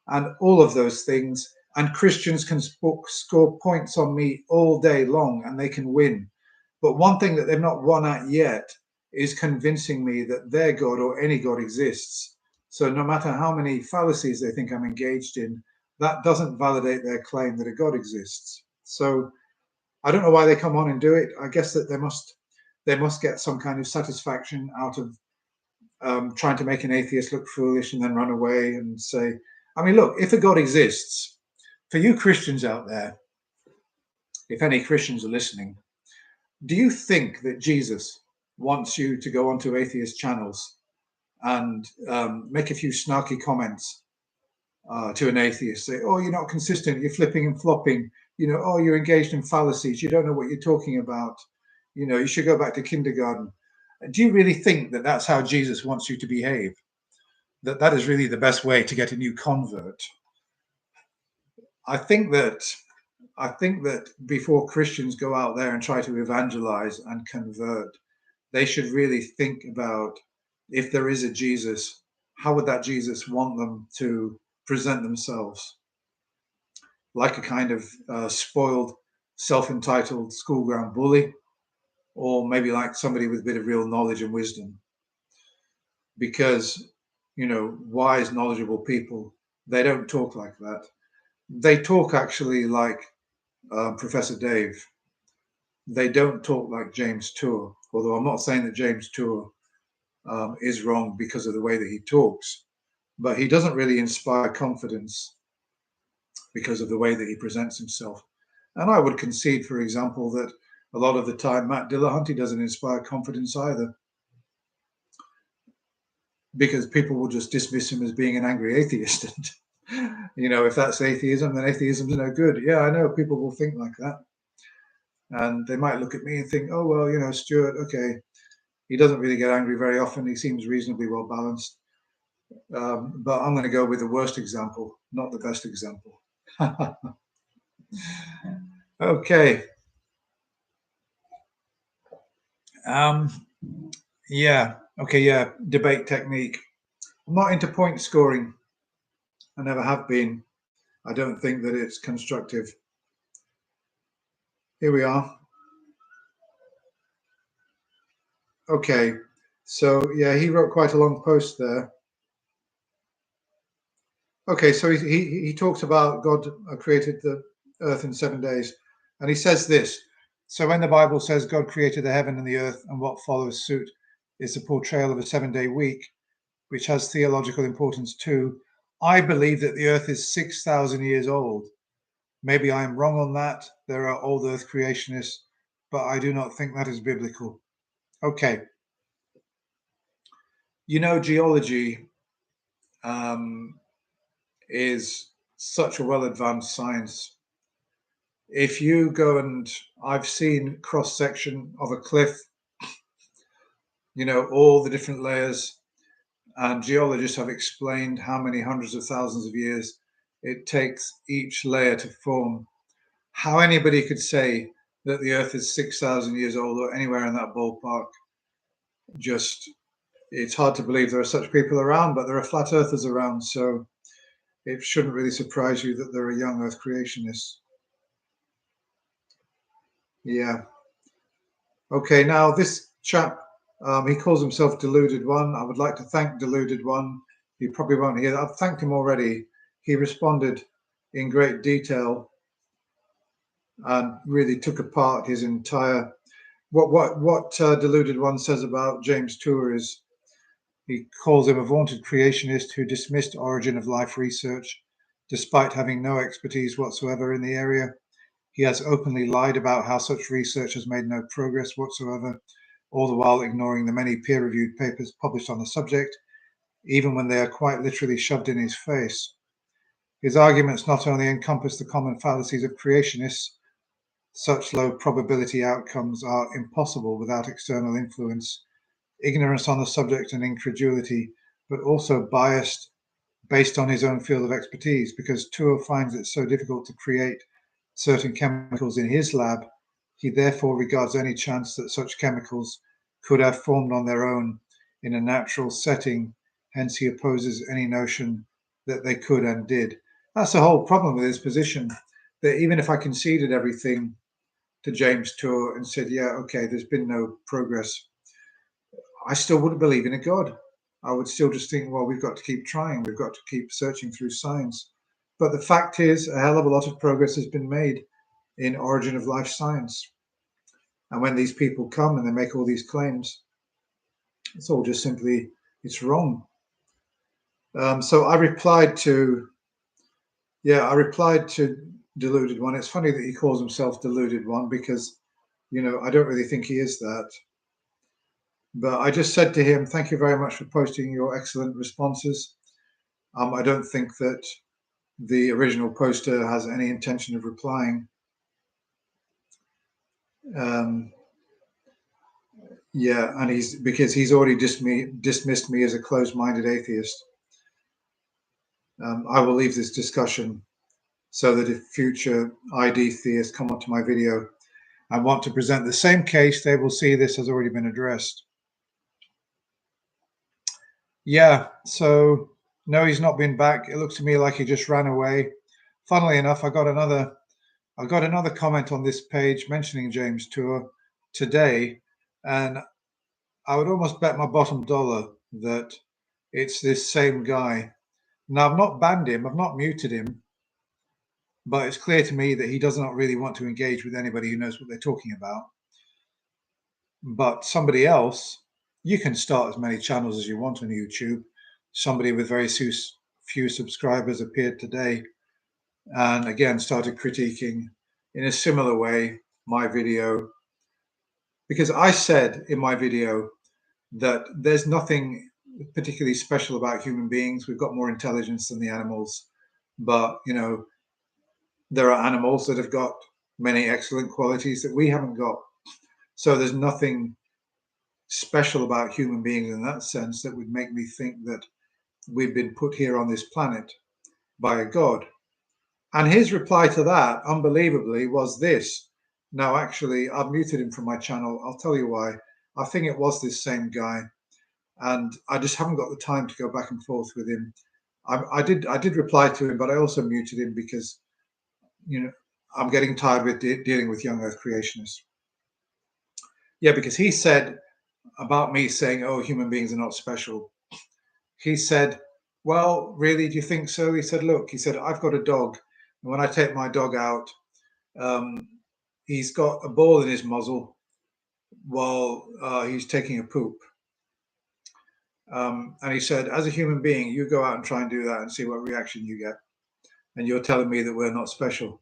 and all of those things. And Christians can score points on me all day long and they can win. But one thing that they've not won at yet is convincing me that their God or any God exists. So no matter how many fallacies they think I'm engaged in, that doesn't validate their claim that a God exists. So I don't know why they come on and do it. I guess that they must get some kind of satisfaction out of trying to make an atheist look foolish and then run away and say, I mean, look, if a God exists, for you Christians out there, if any Christians are listening, do you think that Jesus wants you to go onto atheist channels and make a few snarky comments to an atheist, say, oh, you're not consistent, you're flipping and flopping, oh, you're engaged in fallacies, you don't know what you're talking about, you should go back to kindergarten? Do you really think that that's how Jesus wants you to behave? That is really the best way to get a new convert? I think that before Christians go out there and try to evangelize and convert, they should really think about, if there is a Jesus, how would that Jesus want them to present themselves? Like a kind of spoiled, self-entitled schoolground bully, or maybe like somebody with a bit of real knowledge and wisdom? Because, wise, knowledgeable people, they don't talk like that. They talk actually like Professor Dave. They don't talk like James Tour, although I'm not saying that James Tour is wrong because of the way that he talks, but he doesn't really inspire confidence because of the way that he presents himself. And I would concede, for example, that a lot of the time Matt Dillahunty doesn't inspire confidence either, because people will just dismiss him as being an angry atheist. And, if that's atheism, then atheism's no good. Yeah, I know people will think like that. And they might look at me and think, oh, well, Stuart, okay, he doesn't really get angry very often. He seems reasonably well balanced. But I'm going to go with the worst example, not the best example. Okay. Yeah. Okay. Yeah. Debate technique. I'm not into point scoring. I never have been. I don't think that it's constructive. Here we are. Okay. So yeah, he wrote quite a long post there. Okay. So he talks about God created the earth in 7 days, and he says this. So when the Bible says God created the heaven and the earth, and what follows suit is the portrayal of a 7-day week, which has theological importance too, I believe that the earth is 6,000 years old. Maybe I am wrong on that. There are old earth creationists, but I do not think that is biblical. Okay. Geology is such a well-advanced science. if you go and I've seen cross section of a cliff, you know, all the different layers, and geologists have explained how many hundreds of thousands of years it takes each layer to form. How anybody could say that the Earth is 6,000 years old or anywhere in that ballpark, just, it's hard to believe there are such people around, but there are flat earthers around, so it shouldn't really surprise you that there are young Earth creationists. Yeah. Okay, now this chap, he calls himself Deluded One. I would like to thank Deluded One. He probably won't hear that. I've thanked him already. He responded in great detail and really took apart his entire. What Deluded One says about James Tour is he calls him a vaunted creationist who dismissed origin of life research despite having no expertise whatsoever in the area. He has openly lied about how such research has made no progress whatsoever, all the while ignoring the many peer-reviewed papers published on the subject, even when they are quite literally shoved in his face. His arguments not only encompass the common fallacies of creationists, such low probability outcomes are impossible without external influence, ignorance on the subject and incredulity, but also biased based on his own field of expertise, because Tour finds it so difficult to create certain chemicals in his lab, he therefore regards any chance that such chemicals could have formed on their own in a natural setting. Hence, he opposes any notion that they could and did. That's the whole problem with his position, that even if I conceded everything to James Tour and said, yeah, okay, there's been no progress, I still wouldn't believe in a God. I would still just think, well, we've got to keep trying. We've got to keep searching through science. But the fact is, a hell of a lot of progress has been made in origin of life science. And when these people come and they make all these claims, it's all just simply, it's wrong. So I replied to Deluded One. It's funny that he calls himself Deluded One because, you know, I don't really think he is that. But I just said to him, thank you very much for posting your excellent responses. I don't think that the original poster has any intention of replying. Yeah, and he's already dismissed me as a closed-minded atheist. I will leave this discussion so that if future ID theists come onto my video and want to present the same case, they will see this has already been addressed. Yeah, so no, he's not been back. It looks to me like he just ran away. Funnily enough, I got another comment on this page mentioning James Tour today, and I would almost bet my bottom dollar that it's this same guy. Now, I've not banned him, I've not muted him, but it's clear to me that he does not really want to engage with anybody who knows what they're talking about. But somebody else, you can start as many channels as you want on YouTube. Somebody with very few subscribers appeared today and again started critiquing in a similar way my video, because I said in my video that there's nothing particularly special about human beings. We've got more intelligence than the animals, but you know, there are animals that have got many excellent qualities that we haven't got. So there's nothing special about human beings in that sense that would make me think that we've been put here on this planet by a god. And his reply to that, unbelievably, was this. Now, actually, I've muted him from my channel. I'll tell you why. I think it was this same guy, and I just haven't got the time to go back and forth with him. I did reply to him, but I also muted him because, you know, I'm getting tired with dealing with young Earth creationists. Yeah, because he said about me saying, oh, human beings are not special. He said, well, really, do you think so? He said, look, he said, I've got a dog. And when I take my dog out, he's got a ball in his muzzle while he's taking a poop. And he said, as a human being, you go out and try and do that and see what reaction you get. And you're telling me that we're not special.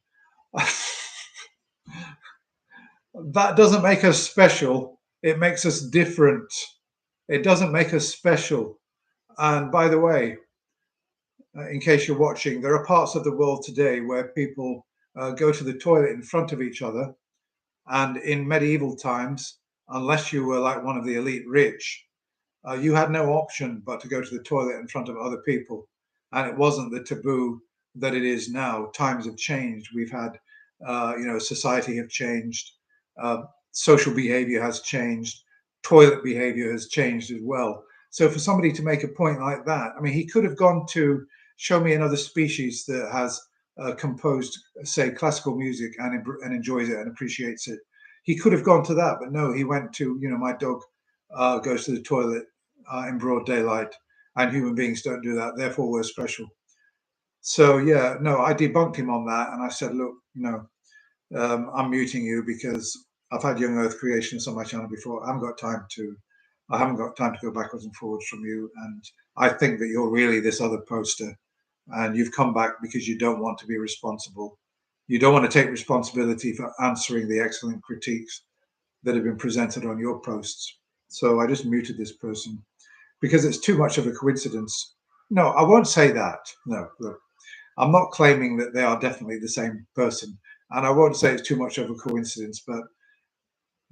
That doesn't make us special. It makes us different. It doesn't make us special. And by the way, in case you're watching, there are parts of the world today where people go to the toilet in front of each other. And in medieval times, unless you were like one of the elite rich, you had no option but to go to the toilet in front of other people. And it wasn't the taboo that it is now. Times have changed. We've had, society have changed. Social behavior has changed. Toilet behavior has changed as well. So for somebody to make a point like that, I mean, he could have gone to show me another species that has composed, say, classical music and enjoys it and appreciates it. He could have gone to that, but no, he went to, my dog goes to the toilet in broad daylight, and human beings don't do that. Therefore, we're special. So yeah, no, I debunked him on that, and I said, look, I'm muting you because I've had Young Earth Creationists on my channel before. I haven't got time to go backwards and forwards from you, and I think that you're really this other poster, and you've come back because you don't want to be responsible. You don't want to take responsibility for answering the excellent critiques that have been presented on your posts. So I just muted this person because it's too much of a coincidence. No, I won't say that. No, look, I'm not claiming that they are definitely the same person, and I won't say it's too much of a coincidence, but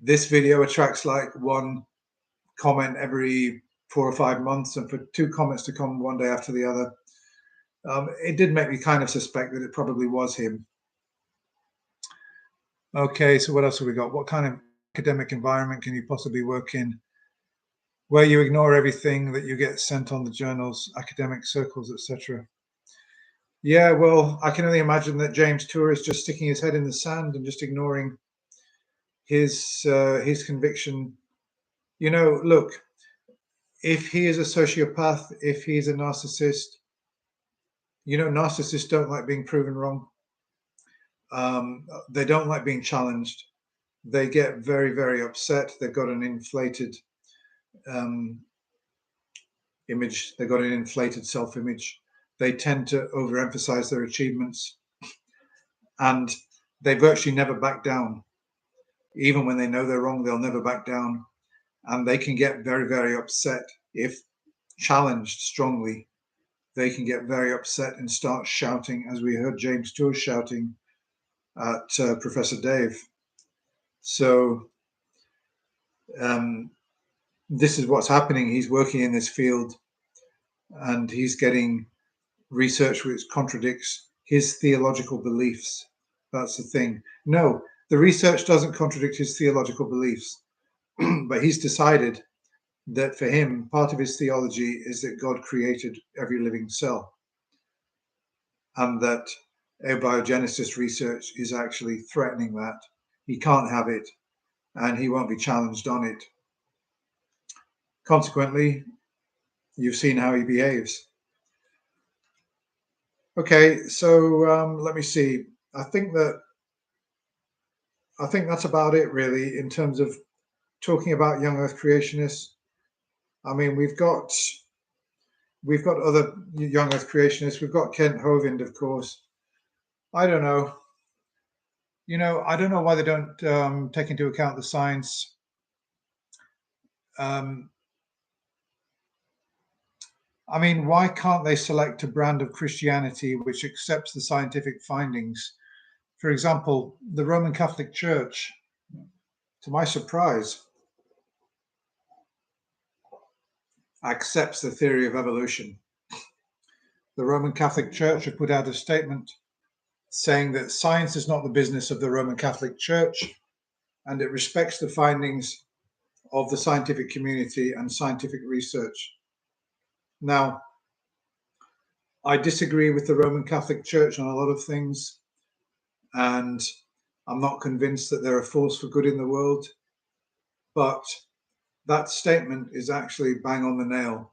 this video attracts like one comment every 4 or 5 months, and for 2 comments to come one day after the other, it did make me kind of suspect that it probably was him. Okay, so what else have we got? What kind of academic environment can you possibly work in where you ignore everything that you get sent on the journals, academic circles, etc.? Yeah, well, I can only imagine that James Tour is just sticking his head in the sand and just ignoring his conviction. Look, if he is a sociopath, if he's a narcissist, narcissists don't like being proven wrong. They don't like being challenged. They get very, very upset. They've got an inflated image. They've got an inflated self-image. They tend to overemphasize their achievements, and they virtually never back down. Even when they know they're wrong, they'll never back down. And they can get very, very upset if challenged strongly. They can get very upset and start shouting, as we heard James Tour shouting at Professor Dave. So this is what's happening. He's working in this field, and he's getting research which contradicts his theological beliefs. That's the thing. No, the research doesn't contradict his theological beliefs, but he's decided that for him, part of his theology is that God created every living cell, and that abiogenesis research is actually threatening that. He can't have it, and he won't be challenged on it. Consequently, you've seen how he behaves. Okay, so let me see. I think that's about it, really, in terms of talking about Young Earth Creationists. I mean, we've got other Young Earth Creationists. We've got Kent Hovind, of course. I don't know. I don't know why they don't take into account the science. I mean, why can't they select a brand of Christianity which accepts the scientific findings? For example, the Roman Catholic Church, to my surprise, accepts the theory of evolution. The Roman Catholic Church have put out a statement saying that science is not the business of the Roman Catholic Church, and it respects the findings of the scientific community and scientific research. Now, I disagree with the Roman Catholic Church on a lot of things, and I'm not convinced that they're a force for good in the world, but that statement is actually bang on the nail,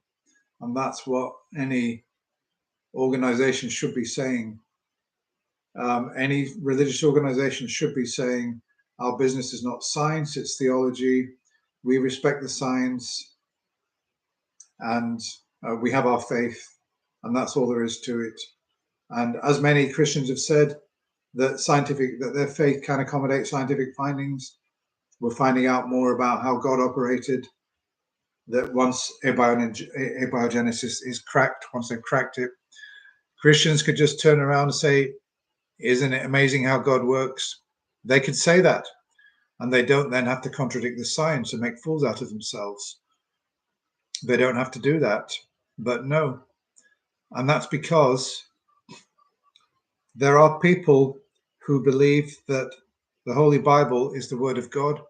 and that's what any organization should be saying. Any religious organization should be saying, our business is not science, it's theology. We respect the science, and we have our faith, and that's all there is to it. And as many Christians have said, that their faith can accommodate scientific findings. We're finding out more about how God operated, that once abiogenesis is cracked, once they've cracked it, Christians could just turn around and say, Isn't it amazing how God works? They could say that, and they don't then have to contradict the science and make fools out of themselves. They don't have to do that, but no. And that's because there are people who believe that the Holy Bible is the Word of God,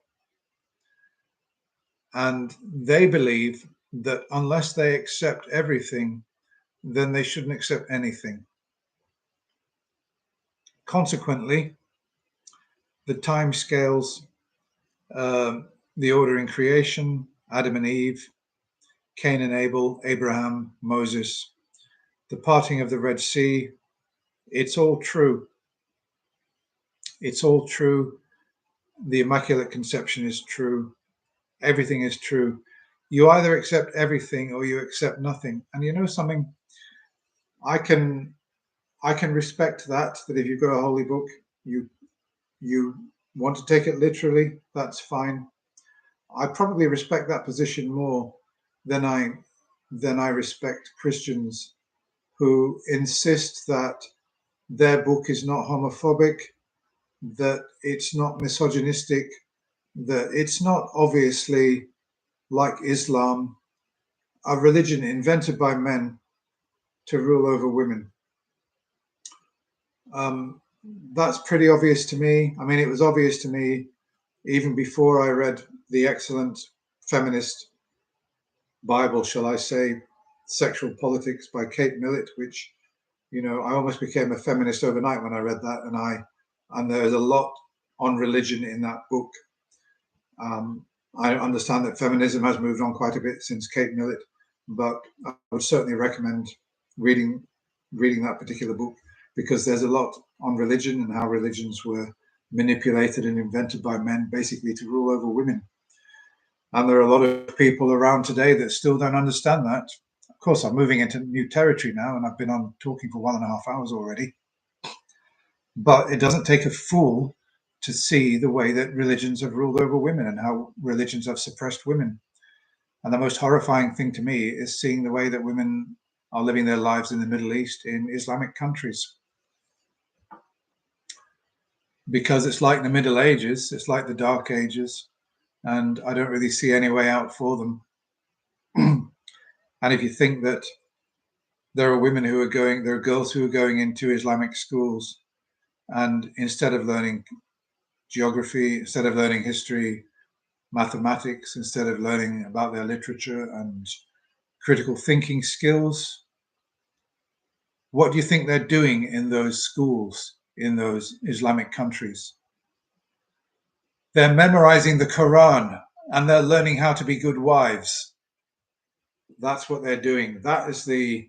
and they believe that unless they accept everything, then they shouldn't accept anything. Consequently, the time scales, the order in creation, Adam and Eve, Cain and Abel, Abraham, Moses, the parting of the Red Sea, it's all true. It's all true. The Immaculate Conception is true. Everything is true. You either accept everything or you accept nothing. And you know something? I can respect that if you've got a holy book, you want to take it literally, that's fine. I probably respect that position more than I respect Christians who insist that their book is not homophobic, that it's not misogynistic, that it's not obviously like Islam, a religion invented by men to rule over women. That's pretty obvious to me. I mean, it was obvious to me even before I read the excellent feminist Bible, shall I say, Sexual Politics by Kate Millett, which, you know, I almost became a feminist overnight when I read that, and there's a lot on religion in that book. I understand that feminism has moved on quite a bit since Kate Millett, but I would certainly recommend reading that particular book because there's a lot on religion and how religions were manipulated and invented by men basically to rule over women. And there are a lot of people around today that still don't understand that. Of course, I'm moving into new territory now, and I've been on talking for 1.5 hours already. But it doesn't take a fool to see the way that religions have ruled over women and how religions have suppressed women. And the most horrifying thing to me is seeing the way that women are living their lives in the Middle East, in Islamic countries. Because it's like the Middle Ages, it's like the Dark Ages, and I don't really see any way out for them. And if you think that there are girls who are going into Islamic schools, and instead of learning geography, instead of learning history, mathematics, instead of learning about their literature and critical thinking skills, what do you think they're doing in those schools, in those Islamic countries? They're memorizing the Quran and they're learning how to be good wives. That's what they're doing. That is the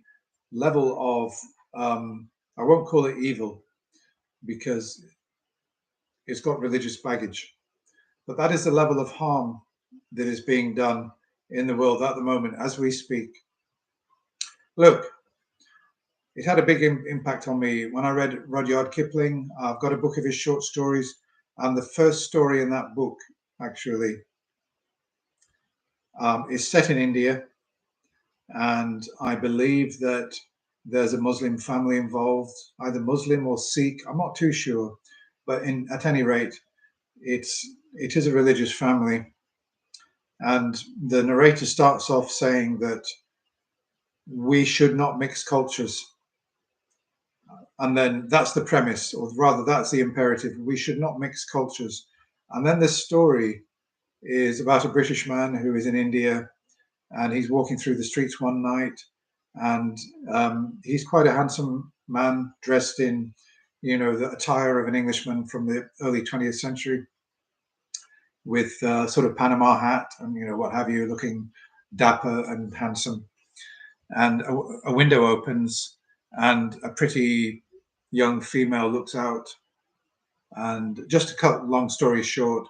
level of, I won't call it evil because it's got religious baggage, but that is the level of harm that is being done in the world at the moment as we speak. Look, it had a big impact on me when I read Rudyard Kipling. I've got a book of his short stories, and the first story in that book actually is set in India, and I believe that there's a Muslim family involved, either Muslim or Sikh. I'm not too sure, but at any rate, it is a religious family. And the narrator starts off saying that we should not mix cultures. And then that's the premise, or rather, that's the imperative. We should not mix cultures. And then this story is about a British man who is in India, and he's walking through the streets one night, and he's quite a handsome man dressed in, you know, the attire of an Englishman from the early 20th century, with sort of Panama hat and, you know, what have you, looking dapper and handsome. And a window opens, and a pretty young female looks out. And just to cut long story short,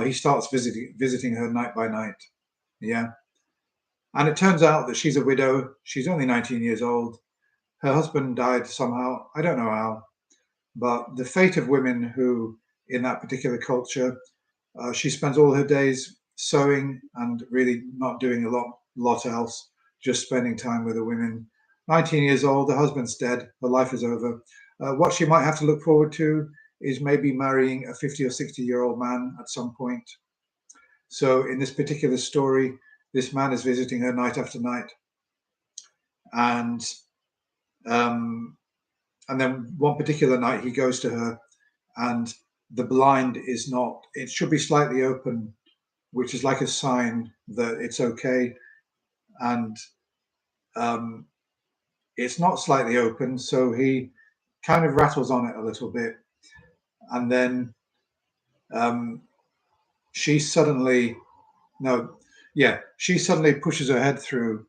he starts visiting her night by night. Yeah. And it turns out that she's a widow. She's only 19 years old. Her husband died somehow. I don't know how. But the fate of women who, in that particular culture, she spends all her days sewing and really not doing a lot else, just spending time with the women. 19 years old, the husband's dead, her life is over. What she might have to look forward to is maybe marrying a 50 or 60-year-old man at some point. So in this particular story, this man is visiting her night after night, and then one particular night he goes to her, and the blind is not, it should be slightly open, which is like a sign that it's okay, and it's not slightly open, so he kind of rattles on it a little bit, and then she suddenly pushes her head through,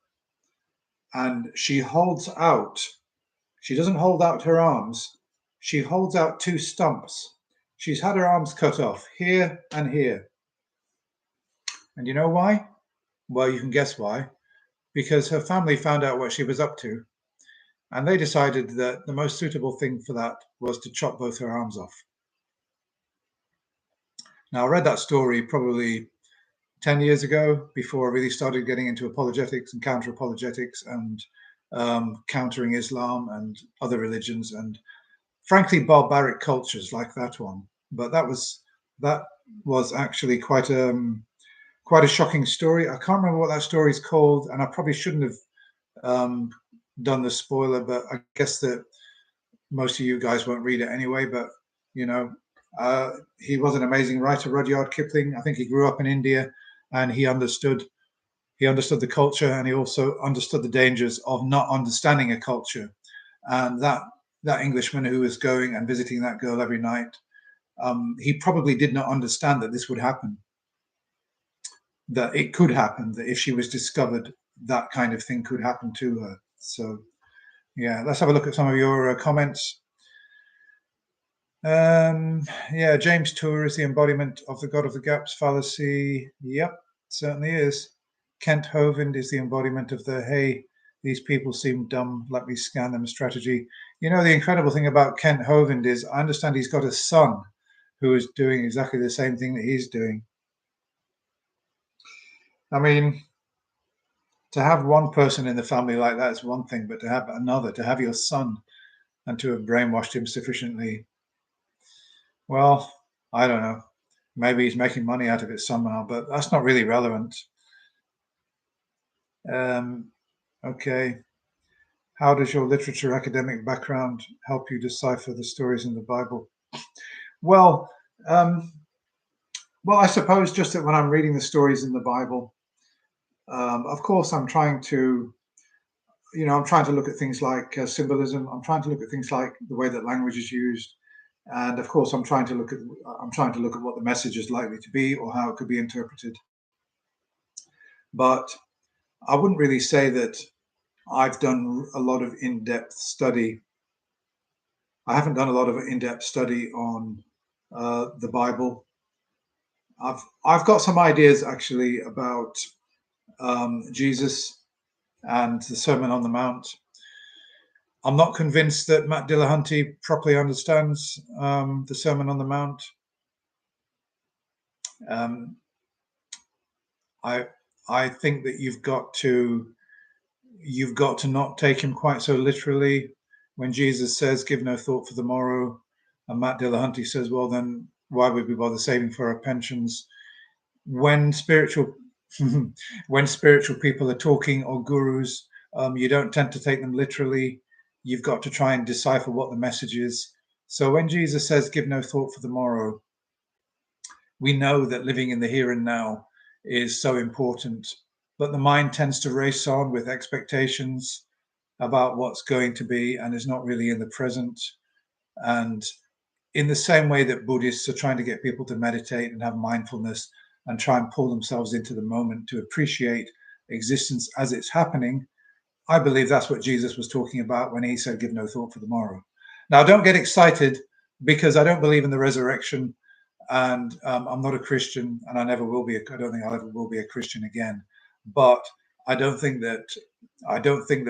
and she doesn't hold out her arms, she holds out two stumps. She's had her arms cut off here and here. And you know why? Well, you can guess why. Because her family found out what she was up to, and they decided that the most suitable thing for that was to chop both her arms off. Now, I read that story probably 10 years ago, before I really started getting into apologetics and counter-apologetics and countering Islam and other religions and frankly barbaric cultures like that one. But that was actually quite a shocking story. I can't remember what that story is called, and I probably shouldn't have done the spoiler, but I guess that most of you guys won't read it anyway. But you know, he was an amazing writer, Rudyard Kipling. I think he grew up in India, and he understood the culture, and he also understood the dangers of not understanding a culture. And that Englishman who was going and visiting that girl every night, he probably did not understand that this would happen, that it could happen, that if she was discovered, that kind of thing could happen to her. So yeah, let's have a look at some of your comments. Yeah, James Tour is the embodiment of the God of the Gaps fallacy. Yep, certainly is. Kent Hovind is the embodiment of the, hey, these people seem dumb, let me scan them strategy. You know, the incredible thing about Kent Hovind is I understand he's got a son who is doing exactly the same thing that he's doing. I mean, to have one person in the family like that is one thing, but to have another, to have your son and to have brainwashed him sufficiently, well, I don't know. Maybe he's making money out of it somehow, but that's not really relevant. Okay. How does your literature academic background help you decipher the stories in the Bible? Well, I suppose just that when I'm reading the stories in the Bible, of course, I'm trying to look at things like symbolism. I'm trying to look at things like the way that language is used, and of course, I'm trying to look at what the message is likely to be or how it could be interpreted. But I wouldn't really say that I've done a lot of in-depth study. I haven't done a lot of in-depth study on the Bible. I've got some ideas actually about Jesus and the Sermon on the Mount. I'm not convinced that Matt Dillahunty properly understands the Sermon on the Mount. I think that you've got to not take him quite so literally. When Jesus says, "Give no thought for the morrow," and Matt Dillahunty says, "Well, then why would we bother saving for our pensions?" When spiritual people are talking, or gurus, you don't tend to take them literally. You've got to try and decipher what the message is. So when Jesus says, "Give no thought for the morrow," we know that living in the here and now is so important, but the mind tends to race on with expectations about what's going to be and is not really in the present. And in the same way that Buddhists are trying to get people to meditate and have mindfulness and try and pull themselves into the moment to appreciate existence as it's happening, I believe that's what Jesus was talking about when he said, "Give no thought for the morrow." Now, don't get excited, because I don't believe in the resurrection, and I'm not a Christian, and I never will be. I don't think I ever will be a Christian again. But I don't think that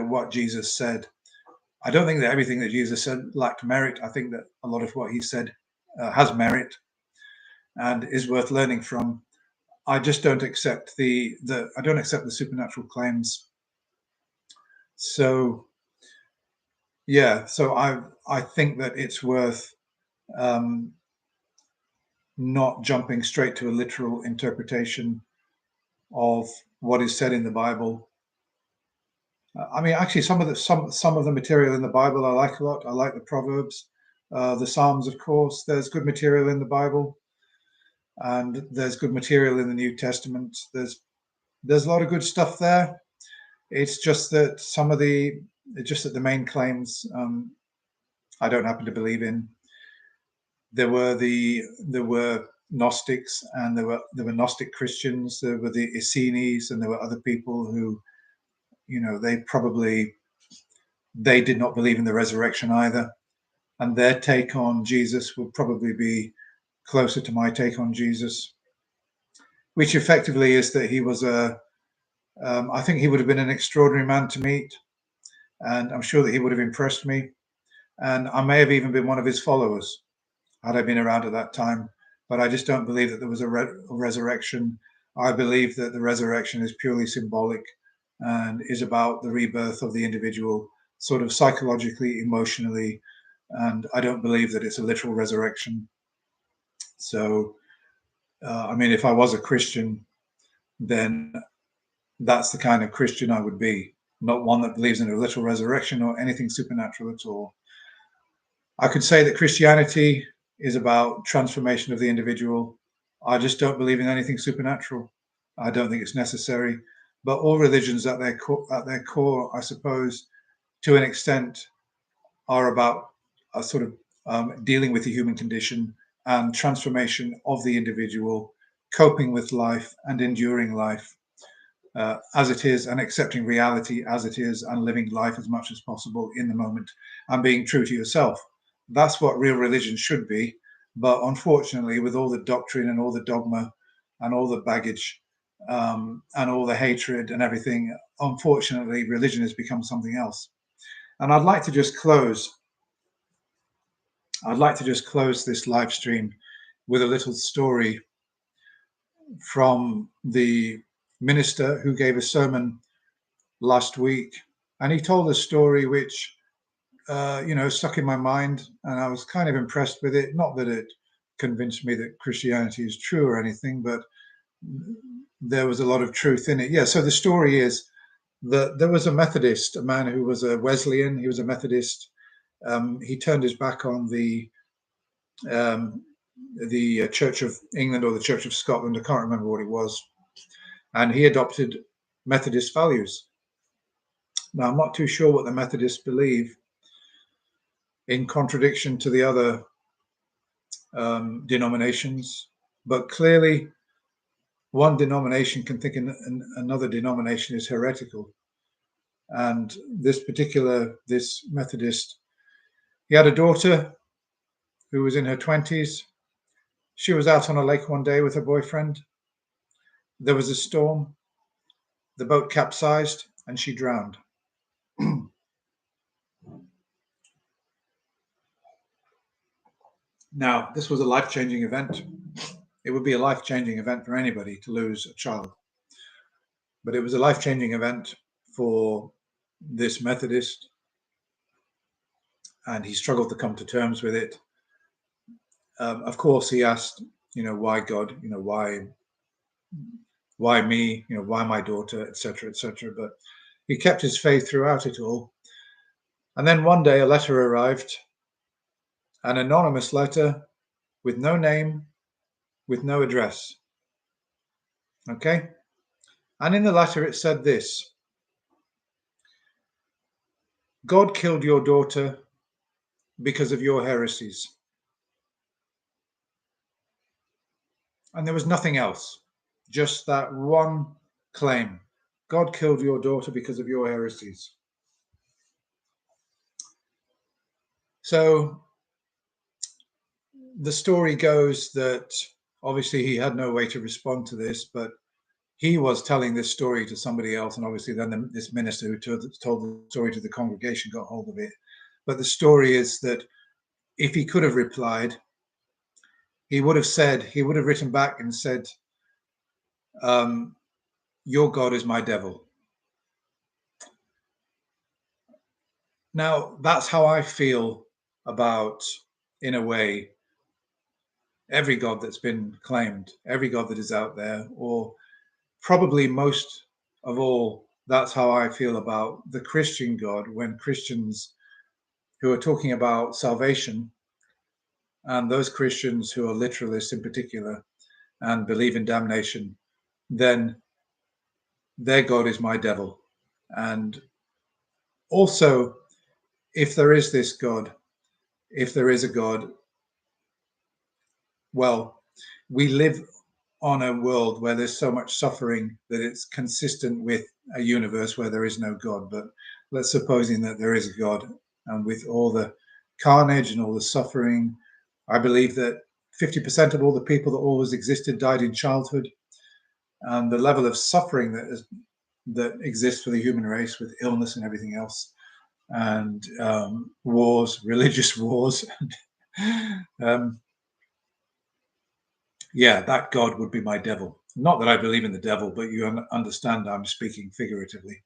what Jesus said, I don't think that everything that Jesus said lacked merit. I think that a lot of what he said has merit and is worth learning from. I just don't accept the supernatural claims. So yeah, so I think that it's worth um, not jumping straight to a literal interpretation of what is said in the Bible. I mean, actually, some of the material in the Bible I like a lot. I like the Proverbs, the Psalms, of course. There's good material in the Bible, and there's good material in the New Testament. There's a lot of good stuff there. It's just that the main claims I don't happen to believe in. There were Gnostics, and there were Gnostic Christians. There were the Essenes, and there were other people who, they did not believe in the resurrection either, and their take on Jesus would probably be closer to my take on Jesus, which effectively is that he was I think he would have been an extraordinary man to meet, and I'm sure that he would have impressed me, and I may have even been one of his followers had I been around at that time. But I just don't believe that there was a resurrection. I believe that the resurrection is purely symbolic and is about the rebirth of the individual, sort of psychologically, emotionally, and I don't believe that it's a literal resurrection. So, I mean, if I was a Christian, then that's the kind of Christian I would be, not one that believes in a literal resurrection or anything supernatural at all. I could say that Christianity is about transformation of the individual. I just don't believe in anything supernatural. I don't think it's necessary. But all religions at their core, I suppose, to an extent, are about a sort of dealing with the human condition and transformation of the individual, coping with life and enduring life as it is, and accepting reality as it is, and living life as much as possible in the moment and being true to yourself. That's what real religion should be. But unfortunately, with all the doctrine and all the dogma and all the baggage and all the hatred and everything, unfortunately, religion has become something else. And I'd like to just close this live stream with a little story from the minister who gave a sermon last week, and he told a story which stuck in my mind, and I was kind of impressed with it. Not that it convinced me that Christianity is true or anything, but there was a lot of truth in it. Yeah. So the story is that there was a Methodist, a man who was a Wesleyan. He was a Methodist. He turned his back on the Church of England or the Church of Scotland. I can't remember what it was, and he adopted Methodist values. Now, I'm not too sure what the Methodists believe, in contradiction to the other denominations, but clearly one denomination can think another denomination is heretical. And this Methodist, he had a daughter who was in her 20s. She was out on a lake one day with her boyfriend. There was a storm. The boat capsized and she drowned. Now, this was a life-changing event. It would be a life-changing event for anybody to lose a child. But it was a life-changing event for this Methodist, and he struggled to come to terms with it. Of course, he asked, why God, why me, why my daughter, etc., etc. But he kept his faith throughout it all. And then one day a letter arrived, an anonymous letter with no name, with no address. Okay? And in the letter it said this: God killed your daughter because of your heresies. And there was nothing else, just that one claim. God killed your daughter because of your heresies. So the story goes that obviously he had no way to respond to this, but he was telling this story to somebody else, and obviously then this minister who told the story to the congregation got hold of it. But the story is that if he could have replied, he would have written back and said, your God is my devil. Now, that's how I feel about, in a way, every God that's been claimed, every God that is out there, or probably most of all, that's how I feel about the Christian God when Christians who are talking about salvation, and those Christians who are literalists in particular and believe in damnation, then their God is my devil. And also, if there is this God, if there is a God, well, we live on a world where there's so much suffering that it's consistent with a universe where there is no God. But let's supposing that there is a God, and with all the carnage and all the suffering, I believe that 50% of all the people that always existed died in childhood, and the level of suffering that exists for the human race with illness and everything else, and wars, religious wars. um, yeah, that God would be my devil. Not that I believe in the devil, but you understand I'm speaking figuratively.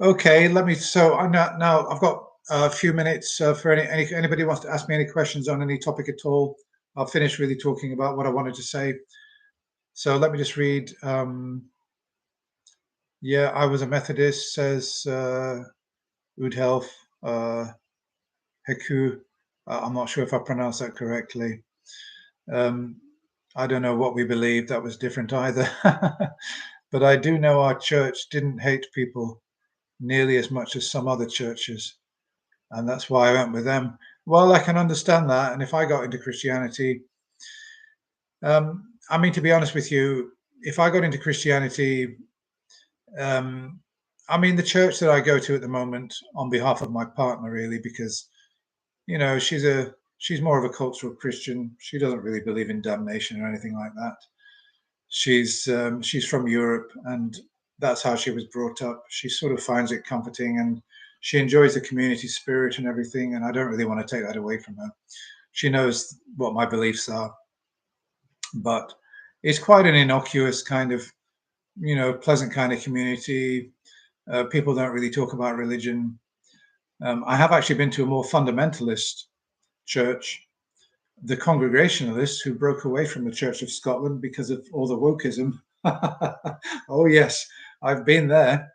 Okay, let me. So I'm now. I've got a few minutes for anybody wants to ask me any questions on any topic at all. I'll finish really talking about what I wanted to say. So let me just read. Yeah, I was a Methodist, says Udhelf Heku. I'm not sure if I pronounced that correctly. I don't know what we believed. That was different either. But I do know our church didn't hate people nearly as much as some other churches. And that's why I went with them. Well, I can understand that. And if I got into Christianity, I mean, to be honest with you, if I got into Christianity, um, I mean, the church that I go to at the moment on behalf of my partner, really, because, you know, she's more of a cultural Christian. She doesn't really believe in damnation or anything like that. She's from Europe, and that's how she was brought up. She sort of finds it comforting, and she enjoys the community spirit and everything. And I don't really want to take that away from her. She knows what my beliefs are, but it's quite an innocuous kind of, you know, pleasant kind of community. People don't really talk about religion. I have actually been to a more fundamentalist church, the Congregationalists, who broke away from the Church of Scotland because of all the wokeism. Oh, yes, I've been there,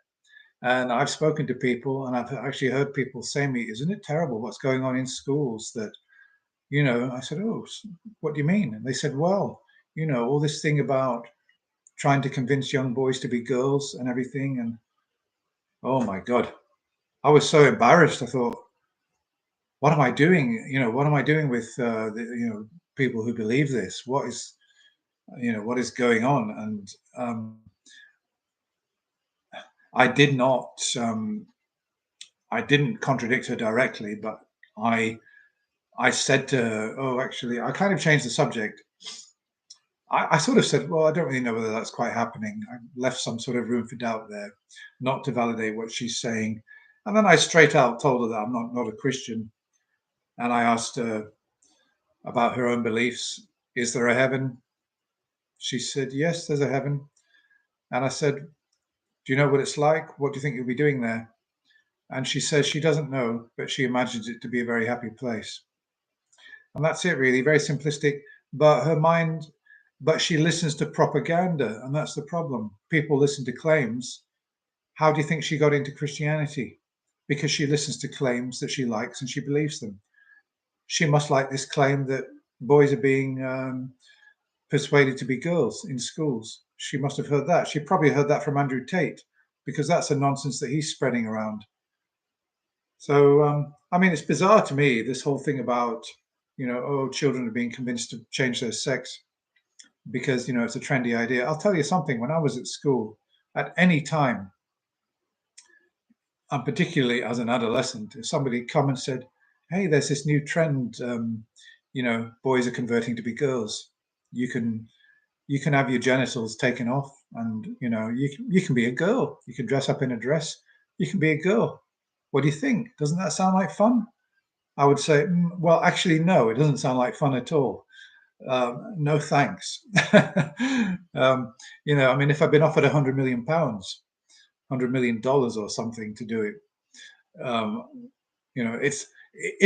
and I've spoken to people, and I've actually heard people say to me, "Isn't it terrible what's going on in schools?" That, you know, I said, "Oh, what do you mean?" And they said, "Well, you know, all this thing about trying to convince young boys to be girls and everything." And oh my God, I was so embarrassed. I thought, what am I doing? You know, what am I doing with people who believe this? What is going on? And I did not. I didn't contradict her directly, but I said to her, "Oh, actually, I kind of changed the subject." I sort of said, "Well, I don't really know whether that's quite happening." I left some sort of room for doubt there, not to validate what she's saying. And then I straight out told her that I'm not a Christian, and I asked her about her own beliefs. Is there a heaven? She said, "Yes, there's a heaven." And I said, "Do you know what it's like? What do you think you'll be doing there?" And she says she doesn't know, but she imagines it to be a very happy place. And that's it, really, very simplistic. But her mind, but she listens to propaganda, and that's the problem. People listen to claims. How do you think she got into Christianity? Because she listens to claims that she likes and she believes them. She must like this claim that boys are being persuaded to be girls in schools. She must have heard that. She probably heard that from Andrew Tate, because that's a nonsense that he's spreading around. So, I mean, it's bizarre to me, this whole thing about, you know, oh, children are being convinced to change their sex because, you know, it's a trendy idea. I'll tell you something, when I was at school, at any time, and particularly as an adolescent, if somebody come and said, "Hey, there's this new trend, you know, boys are converting to be girls. You can have your genitals taken off, and you know, you can be a girl. You can dress up in a dress. You can be a girl. What do you think? Doesn't that sound like fun?" I would say, well, actually, no, it doesn't sound like fun at all. No, thanks. You know, I mean, if I'd been offered £100 million, $100 million or something to do it, You know, it's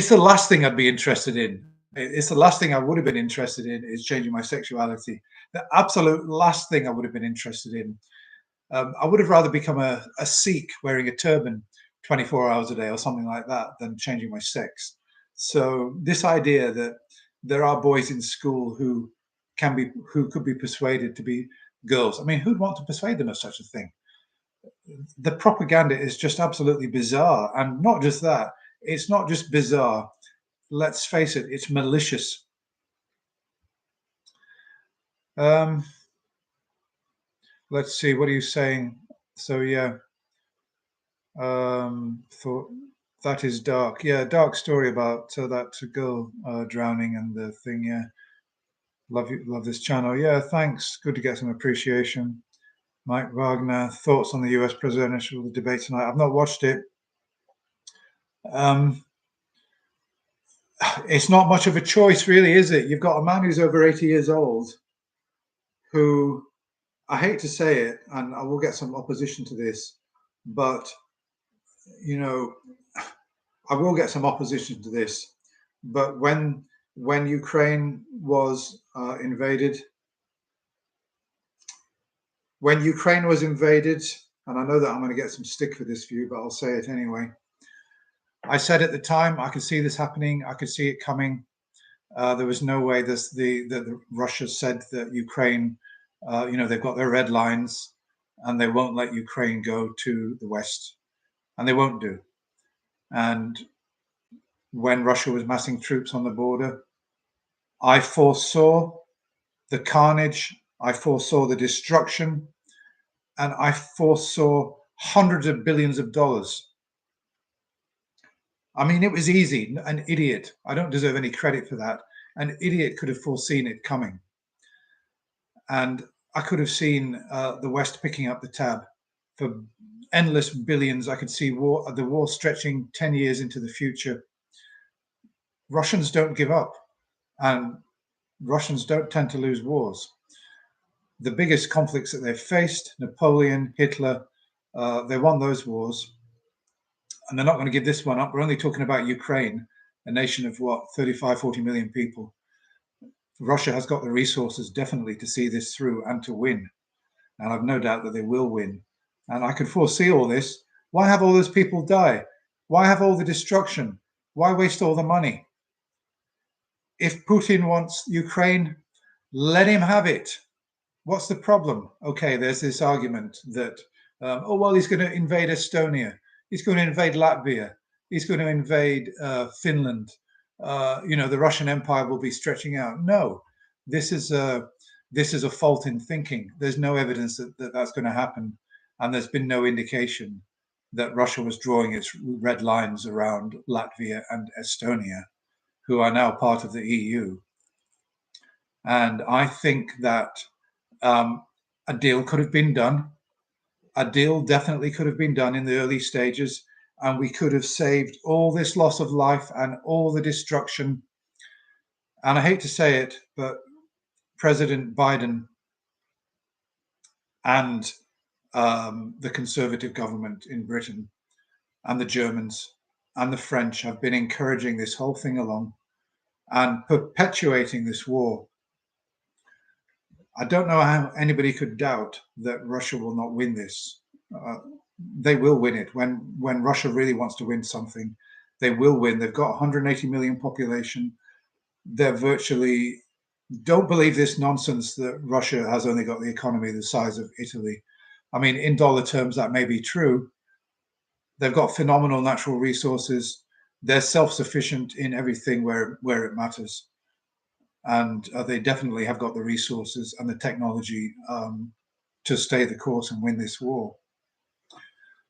the last thing I'd be interested in. It's the last thing I would have been interested in is changing my sexuality. The absolute last thing I would have been interested in. I would have rather become a Sikh wearing a turban 24 hours a day or something like that than changing my sex. So this idea that there are boys in school who could be persuaded to be girls. I mean, who'd want to persuade them of such a thing? The propaganda is just absolutely bizarre. And not just that, it's not just bizarre. Let's face it, it's malicious. Let's see, what are you saying? So yeah, thought that is dark. Yeah, dark story about that girl drowning and the thing. Yeah, love this channel. Yeah, thanks. Good to get some appreciation. Mike Wagner, thoughts on the US presidential debate tonight? I've not watched it. It's not much of a choice, really, is it? You've got a man who's over 80 years old who, I hate to say it, and I will get some opposition to this, but, you know, I will get some opposition to this, but when Ukraine was invaded, and I know that I'm going to get some stick for this view, but I'll say it anyway. I said at the time, I could see this happening. I could see it coming. There was no way the Russia said that Ukraine, they've got their red lines and they won't let Ukraine go to the West, and they won't do. And when Russia was massing troops on the border, I foresaw the carnage, I foresaw the destruction, and I foresaw hundreds of billions of dollars. I mean, it was easy. An idiot, I don't deserve any credit for that. An idiot could have foreseen it coming. And I could have seen the West picking up the tab for endless billions. I could see the war stretching 10 years into the future. Russians don't give up, and Russians don't tend to lose wars. The biggest conflicts that they've faced, Napoleon, Hitler, they won those wars, and they're not going to give this one up. We're only talking about Ukraine, a nation of 35, 40 million people. Russia has got the resources definitely to see this through and to win. And I've no doubt that they will win. And I can foresee all this. Why have all those people die? Why have all the destruction? Why waste all the money? If Putin wants Ukraine, let him have it. What's the problem? Okay, there's this argument that, he's going to invade Estonia. He's going to invade Latvia. He's going to invade Finland. The Russian Empire will be stretching out. No, this is a fault in thinking. There's no evidence that that's going to happen, and there's been no indication that Russia was drawing its red lines around Latvia and Estonia, who are now part of the EU. And I think that a deal could have been done. A deal definitely could have been done in the early stages, and we could have saved all this loss of life and all the destruction. And I hate to say it, but President Biden and the Conservative government in Britain and the Germans and the French have been encouraging this whole thing along and perpetuating this war. I don't know how anybody could doubt that Russia will not win this. They will win it. When Russia really wants to win something, they will win. They've got 180 million population. They're virtually, don't believe this nonsense that Russia has only got the economy the size of Italy. I mean, in dollar terms, that may be true. They've got phenomenal natural resources. They're self-sufficient in everything where it matters. And they definitely have got the resources and the technology to stay the course and win this war.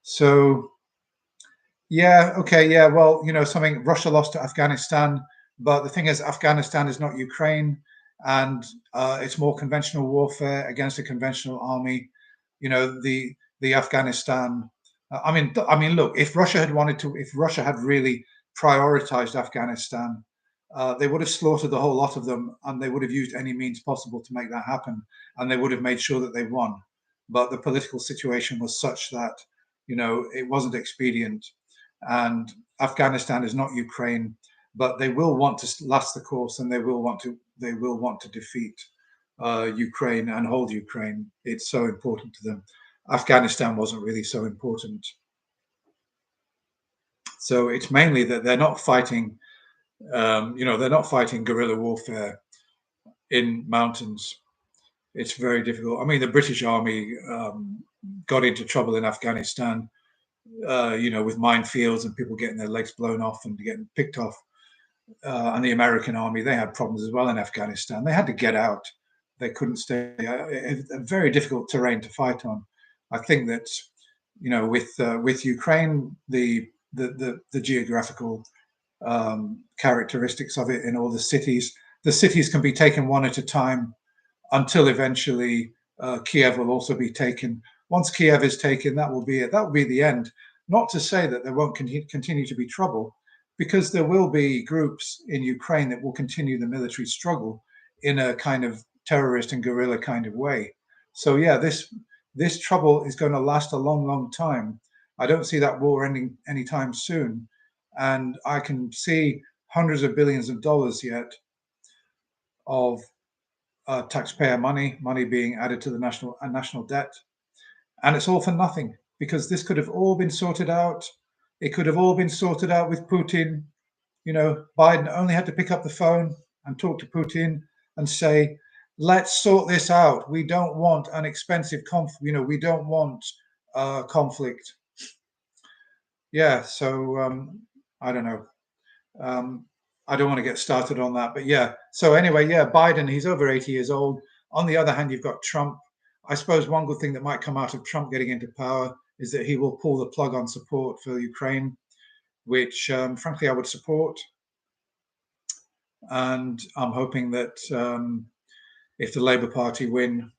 So, yeah, okay, yeah, well, something, Russia lost to Afghanistan, but the thing is, Afghanistan is not Ukraine, and it's more conventional warfare against a conventional army. The Afghanistan. I mean, look, if Russia had really prioritized Afghanistan, they would have slaughtered the whole lot of them, and they would have used any means possible to make that happen, and they would have made sure that they won. But the political situation was such that it wasn't expedient, and Afghanistan is not Ukraine, but they will want to last the course, and they will want to defeat Ukraine and hold Ukraine. It's so important to them. Afghanistan wasn't really so important. So it's mainly that they're not fighting, they're not fighting guerrilla warfare in mountains. It's very difficult. I mean, the British Army got into trouble in Afghanistan, with minefields and people getting their legs blown off and getting picked off. And the American Army, they had problems as well in Afghanistan. They had to get out. They couldn't stay. A very difficult terrain to fight on. I think that, with Ukraine, the geographical characteristics of it in all the cities can be taken one at a time until eventually Kiev will also be taken. Once Kiev is taken, that will be it. That will be the end. Not to say that there won't continue to be trouble, because there will be groups in Ukraine that will continue the military struggle in a kind of terrorist and guerrilla kind of way. So yeah, this trouble is going to last a long, long time. I don't see that war ending anytime soon, and I can see hundreds of billions of dollars yet of taxpayer money being added to the national debt, and it's all for nothing, because this could have all been sorted out. It could have all been sorted out with Putin. Biden only had to pick up the phone and talk to Putin and say, let's sort this out. We don't want an expensive conflict. We don't want conflict. Yeah, so I don't know. I don't want to get started on that, but yeah. So anyway, yeah, Biden, he's over 80 years old. On the other hand, you've got Trump. I suppose one good thing that might come out of Trump getting into power is that he will pull the plug on support for Ukraine, which frankly I would support. And I'm hoping that if the Labour Party win,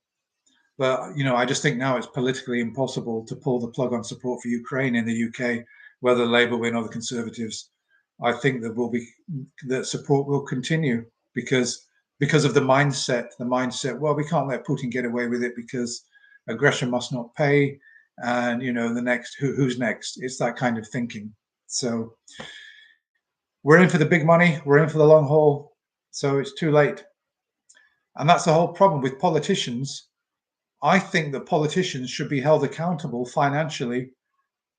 but I just think now it's politically impossible to pull the plug on support for Ukraine in the UK, whether Labour win or the Conservatives. I think that support will continue because of the mindset. Well, we can't let Putin get away with it because aggression must not pay, and the next who's next. It's that kind of thinking. So we're in for the big money. We're in for the long haul. So it's too late. And that's the whole problem with politicians. I think that politicians should be held accountable financially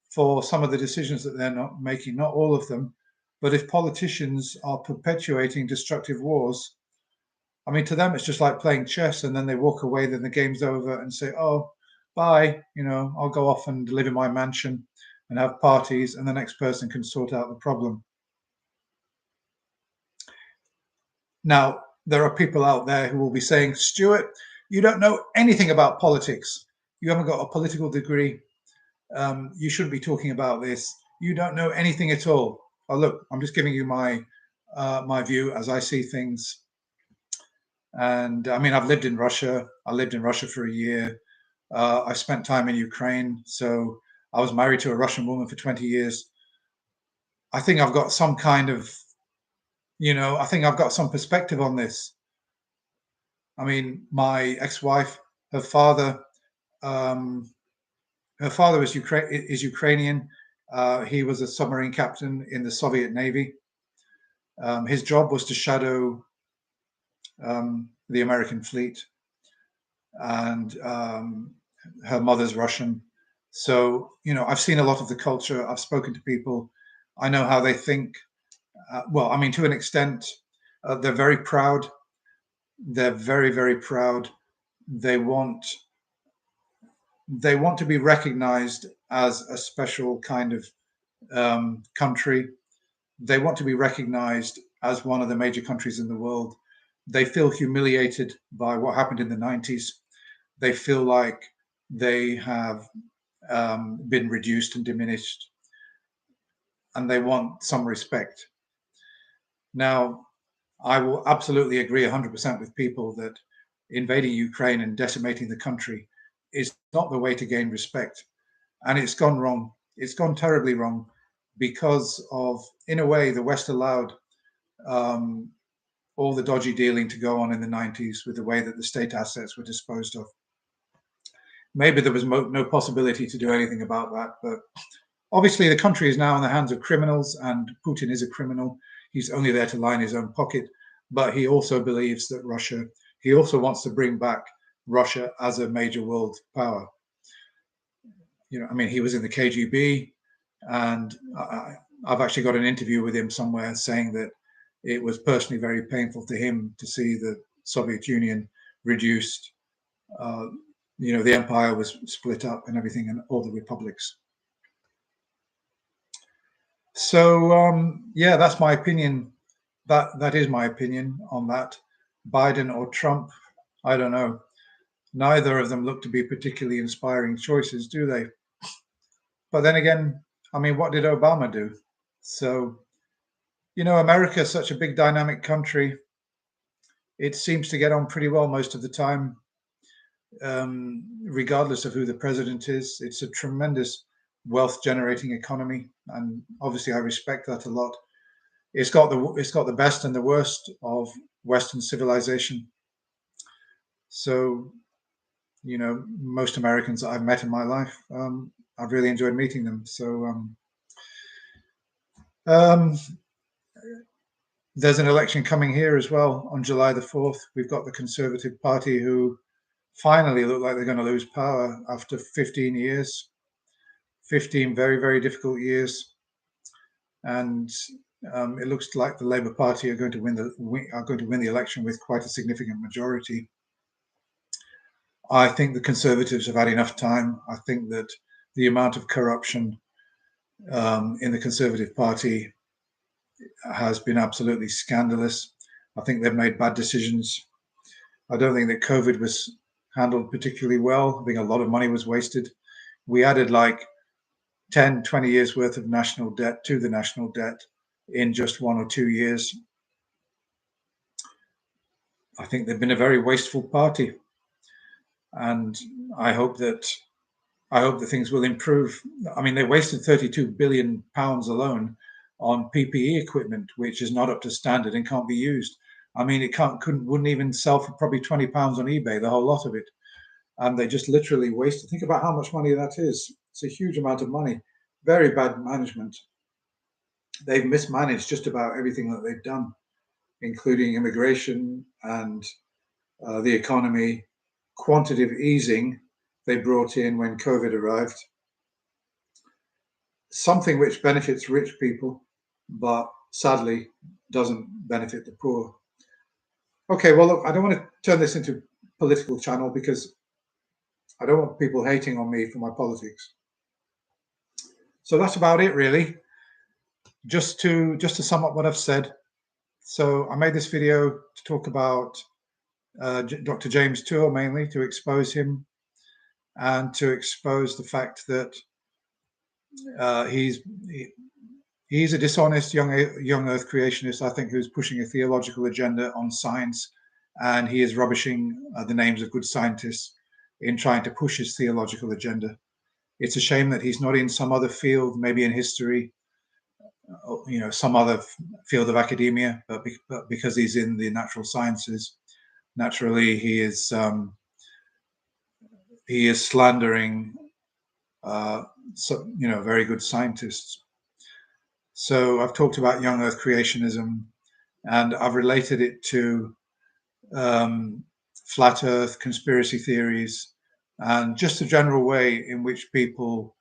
for some of the decisions that they're not making, not all of them. But if politicians are perpetuating destructive wars, I mean, to them, it's just like playing chess, and then they walk away, then the game's over, and say, oh, bye, I'll go off and live in my mansion and have parties, and the next person can sort out the problem. Now, there are people out there who will be saying, Stuart, you don't know anything about politics. You haven't got a political degree. You shouldn't be talking about this. You don't know anything at all. Oh, look, I'm just giving you my view as I see things. And I mean, I've lived in Russia. I lived in Russia for a year. I spent time in Ukraine. So I was married to a Russian woman for 20 years. I think I've got some kind of, I think I've got some perspective on this. I mean, my ex-wife, her father is Ukrainian. He was a submarine captain in the Soviet Navy. His job was to shadow the American fleet, and her mother's Russian. So, I've seen a lot of the culture. I've spoken to people. I know how they think. Well, I mean, to an extent, they're very proud. They're very, very proud. They want to be recognized as a special kind of country. They want to be recognized as one of the major countries in the world. They feel humiliated by what happened in the 90s. They feel like they have been reduced and diminished, and they want some respect. Now, I will absolutely agree 100% with people that invading Ukraine and decimating the country is not the way to gain respect. And it's gone wrong. It's gone terribly wrong because of, in a way, the West allowed all the dodgy dealing to go on in the 90s with the way that the state assets were disposed of. Maybe there was no possibility to do anything about that, but obviously the country is now in the hands of criminals, and Putin is a criminal. He's only there to line his own pocket, but he also believes that he also wants to bring back Russia as a major world power. I mean, he was in the KGB, and I've actually got an interview with him somewhere saying that it was personally very painful to him to see the Soviet Union reduced. The empire was split up and everything, and all the republics. So yeah, that's my opinion. That is my opinion on that. Biden or Trump, I don't know. Neither of them look to be particularly inspiring choices, do they? But then again, I mean, what did Obama do? So, America is such a big dynamic country. It seems to get on pretty well most of the time, regardless of who the president is. It's a tremendous wealth generating economy, and obviously I respect that a lot. It's got the best and the worst of Western civilization. So, most Americans that I've met in my life, I've really enjoyed meeting them. So there's an election coming here as well on July the 4th. We've got the Conservative Party, who finally look like they're going to lose power after 15 years, 15 very, very difficult years. And it looks like the Labour Party are going to win the election with quite a significant majority. I think the Conservatives have had enough time. I think that the amount of corruption in the Conservative Party has been absolutely scandalous. I think they've made bad decisions. I don't think that COVID was handled particularly well. I think a lot of money was wasted. We added like 10, 20 years worth of national debt to the national debt in just 1 or 2 years. I think they've been a very wasteful party. And I hope that things will improve. I mean, they wasted £32 billion alone on PPE equipment, which is not up to standard and can't be used. I mean, it wouldn't even sell for probably £20 on eBay, the whole lot of it. And they just literally wasted. Think about how much money that is. It's a huge amount of money. Very bad management. They've mismanaged just about everything that they've done, including immigration and the economy. Quantitative easing they brought in when COVID arrived, something which benefits rich people, but sadly doesn't benefit the poor. Okay, well, look, I don't want to turn this into a political channel because I don't want people hating on me for my politics. So that's about it, really. Just to sum up what I've said. So I made this video to talk about Dr. James Tour, mainly to expose him and to expose the fact that he's a dishonest young earth creationist, I think, who's pushing a theological agenda on science, and he is rubbishing the names of good scientists in trying to push his theological agenda. It's a shame that he's not in some other field, maybe in history, some other field of academia, but because he's in the natural sciences, naturally he is slandering very good scientists. So I've talked about young earth creationism, and I've related it to flat earth, conspiracy theories, and just the general way in which people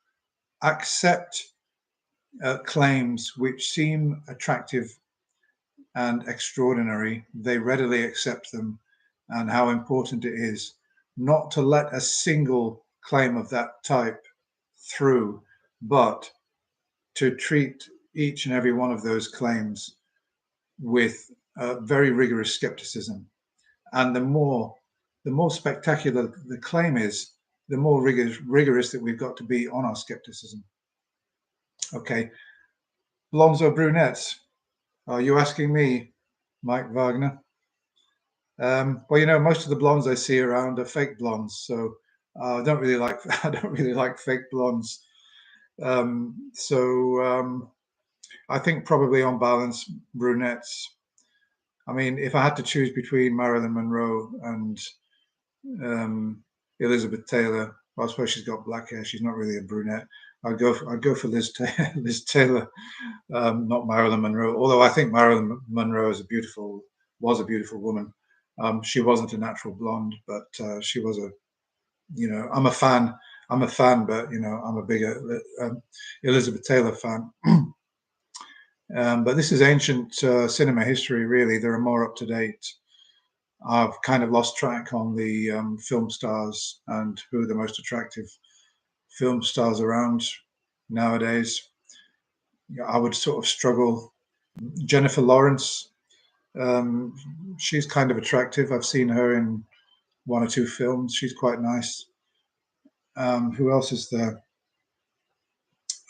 accept claims which seem attractive and extraordinary. They readily accept them, and how important it is not to let a single claim of that type through, but to treat each and every one of those claims with very rigorous skepticism. And the more spectacular the claim is, the more rigorous that we've got to be on our skepticism. Okay, blondes or brunettes? Are you asking me, Mike Wagner? Well, most of the blondes I see around are fake blondes, so I don't really like fake blondes. I think probably on balance, brunettes. I mean, if I had to choose between Marilyn Monroe and Elizabeth Taylor, well, I suppose she's got black hair. She's not really a brunette. I'd go for Liz Taylor, not Marilyn Monroe. Although I think Marilyn Monroe was a beautiful woman. She wasn't a natural blonde, but she was a, I'm a fan. But I'm a bigger Elizabeth Taylor fan. But this is ancient cinema history, really. There are more up to date. I've kind of lost track on the film stars and who are the most attractive film stars around nowadays. I would sort of struggle. Jennifer Lawrence, she's kind of attractive. I've seen her in one or two films. She's quite nice. Who else is there?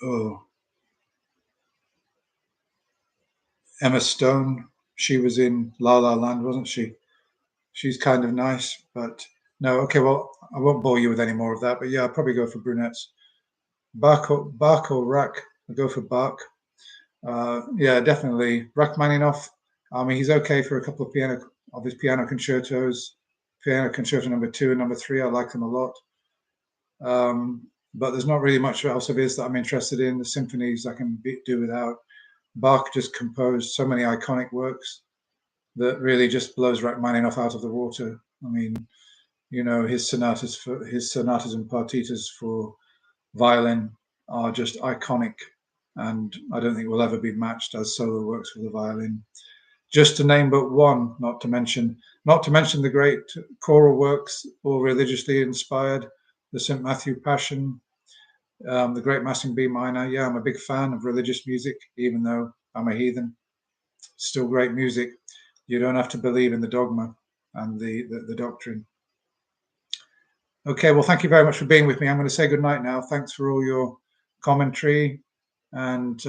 Oh, Emma Stone. She was in La La Land, wasn't she? She's kind of nice, but no. Okay, well, I won't bore you with any more of that. But yeah, I'll probably go for brunettes. Bach or Rack. I'll go for Bach. Yeah, definitely Rachmaninoff. I mean, he's okay for a couple of his piano concertos, Piano Concerto number 2 and number 3. I like them a lot. But there's not really much else of his that I'm interested in. The symphonies I can do without. Bach just composed so many iconic works that really just blows Rachmaninoff out of the water. I mean, his sonatas and partitas for violin are just iconic, and I don't think will ever be matched as solo works for the violin. Just to name but one, not to mention the great choral works, all religiously inspired, the St. Matthew Passion, the Great Mass in B minor. Yeah, I'm a big fan of religious music, even though I'm a heathen. Still great music. You don't have to believe in the dogma and the doctrine. Okay, well, thank you very much for being with me. I'm going to say good night now. Thanks for all your commentary. And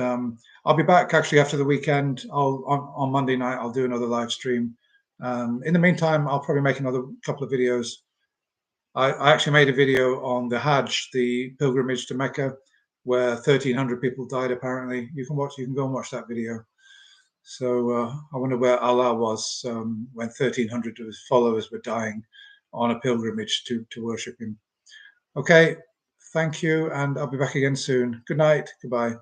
I'll be back actually after the weekend. On Monday night, I'll do another live stream. In the meantime, I'll probably make another couple of videos. I actually made a video on the Hajj, the pilgrimage to Mecca, where 1,300 people died, apparently. You can go and watch that video. So I wonder where Allah was when 1,300 of his followers were dying on a pilgrimage to worship him. Okay, thank you, and I'll be back again soon. Good night. Goodbye.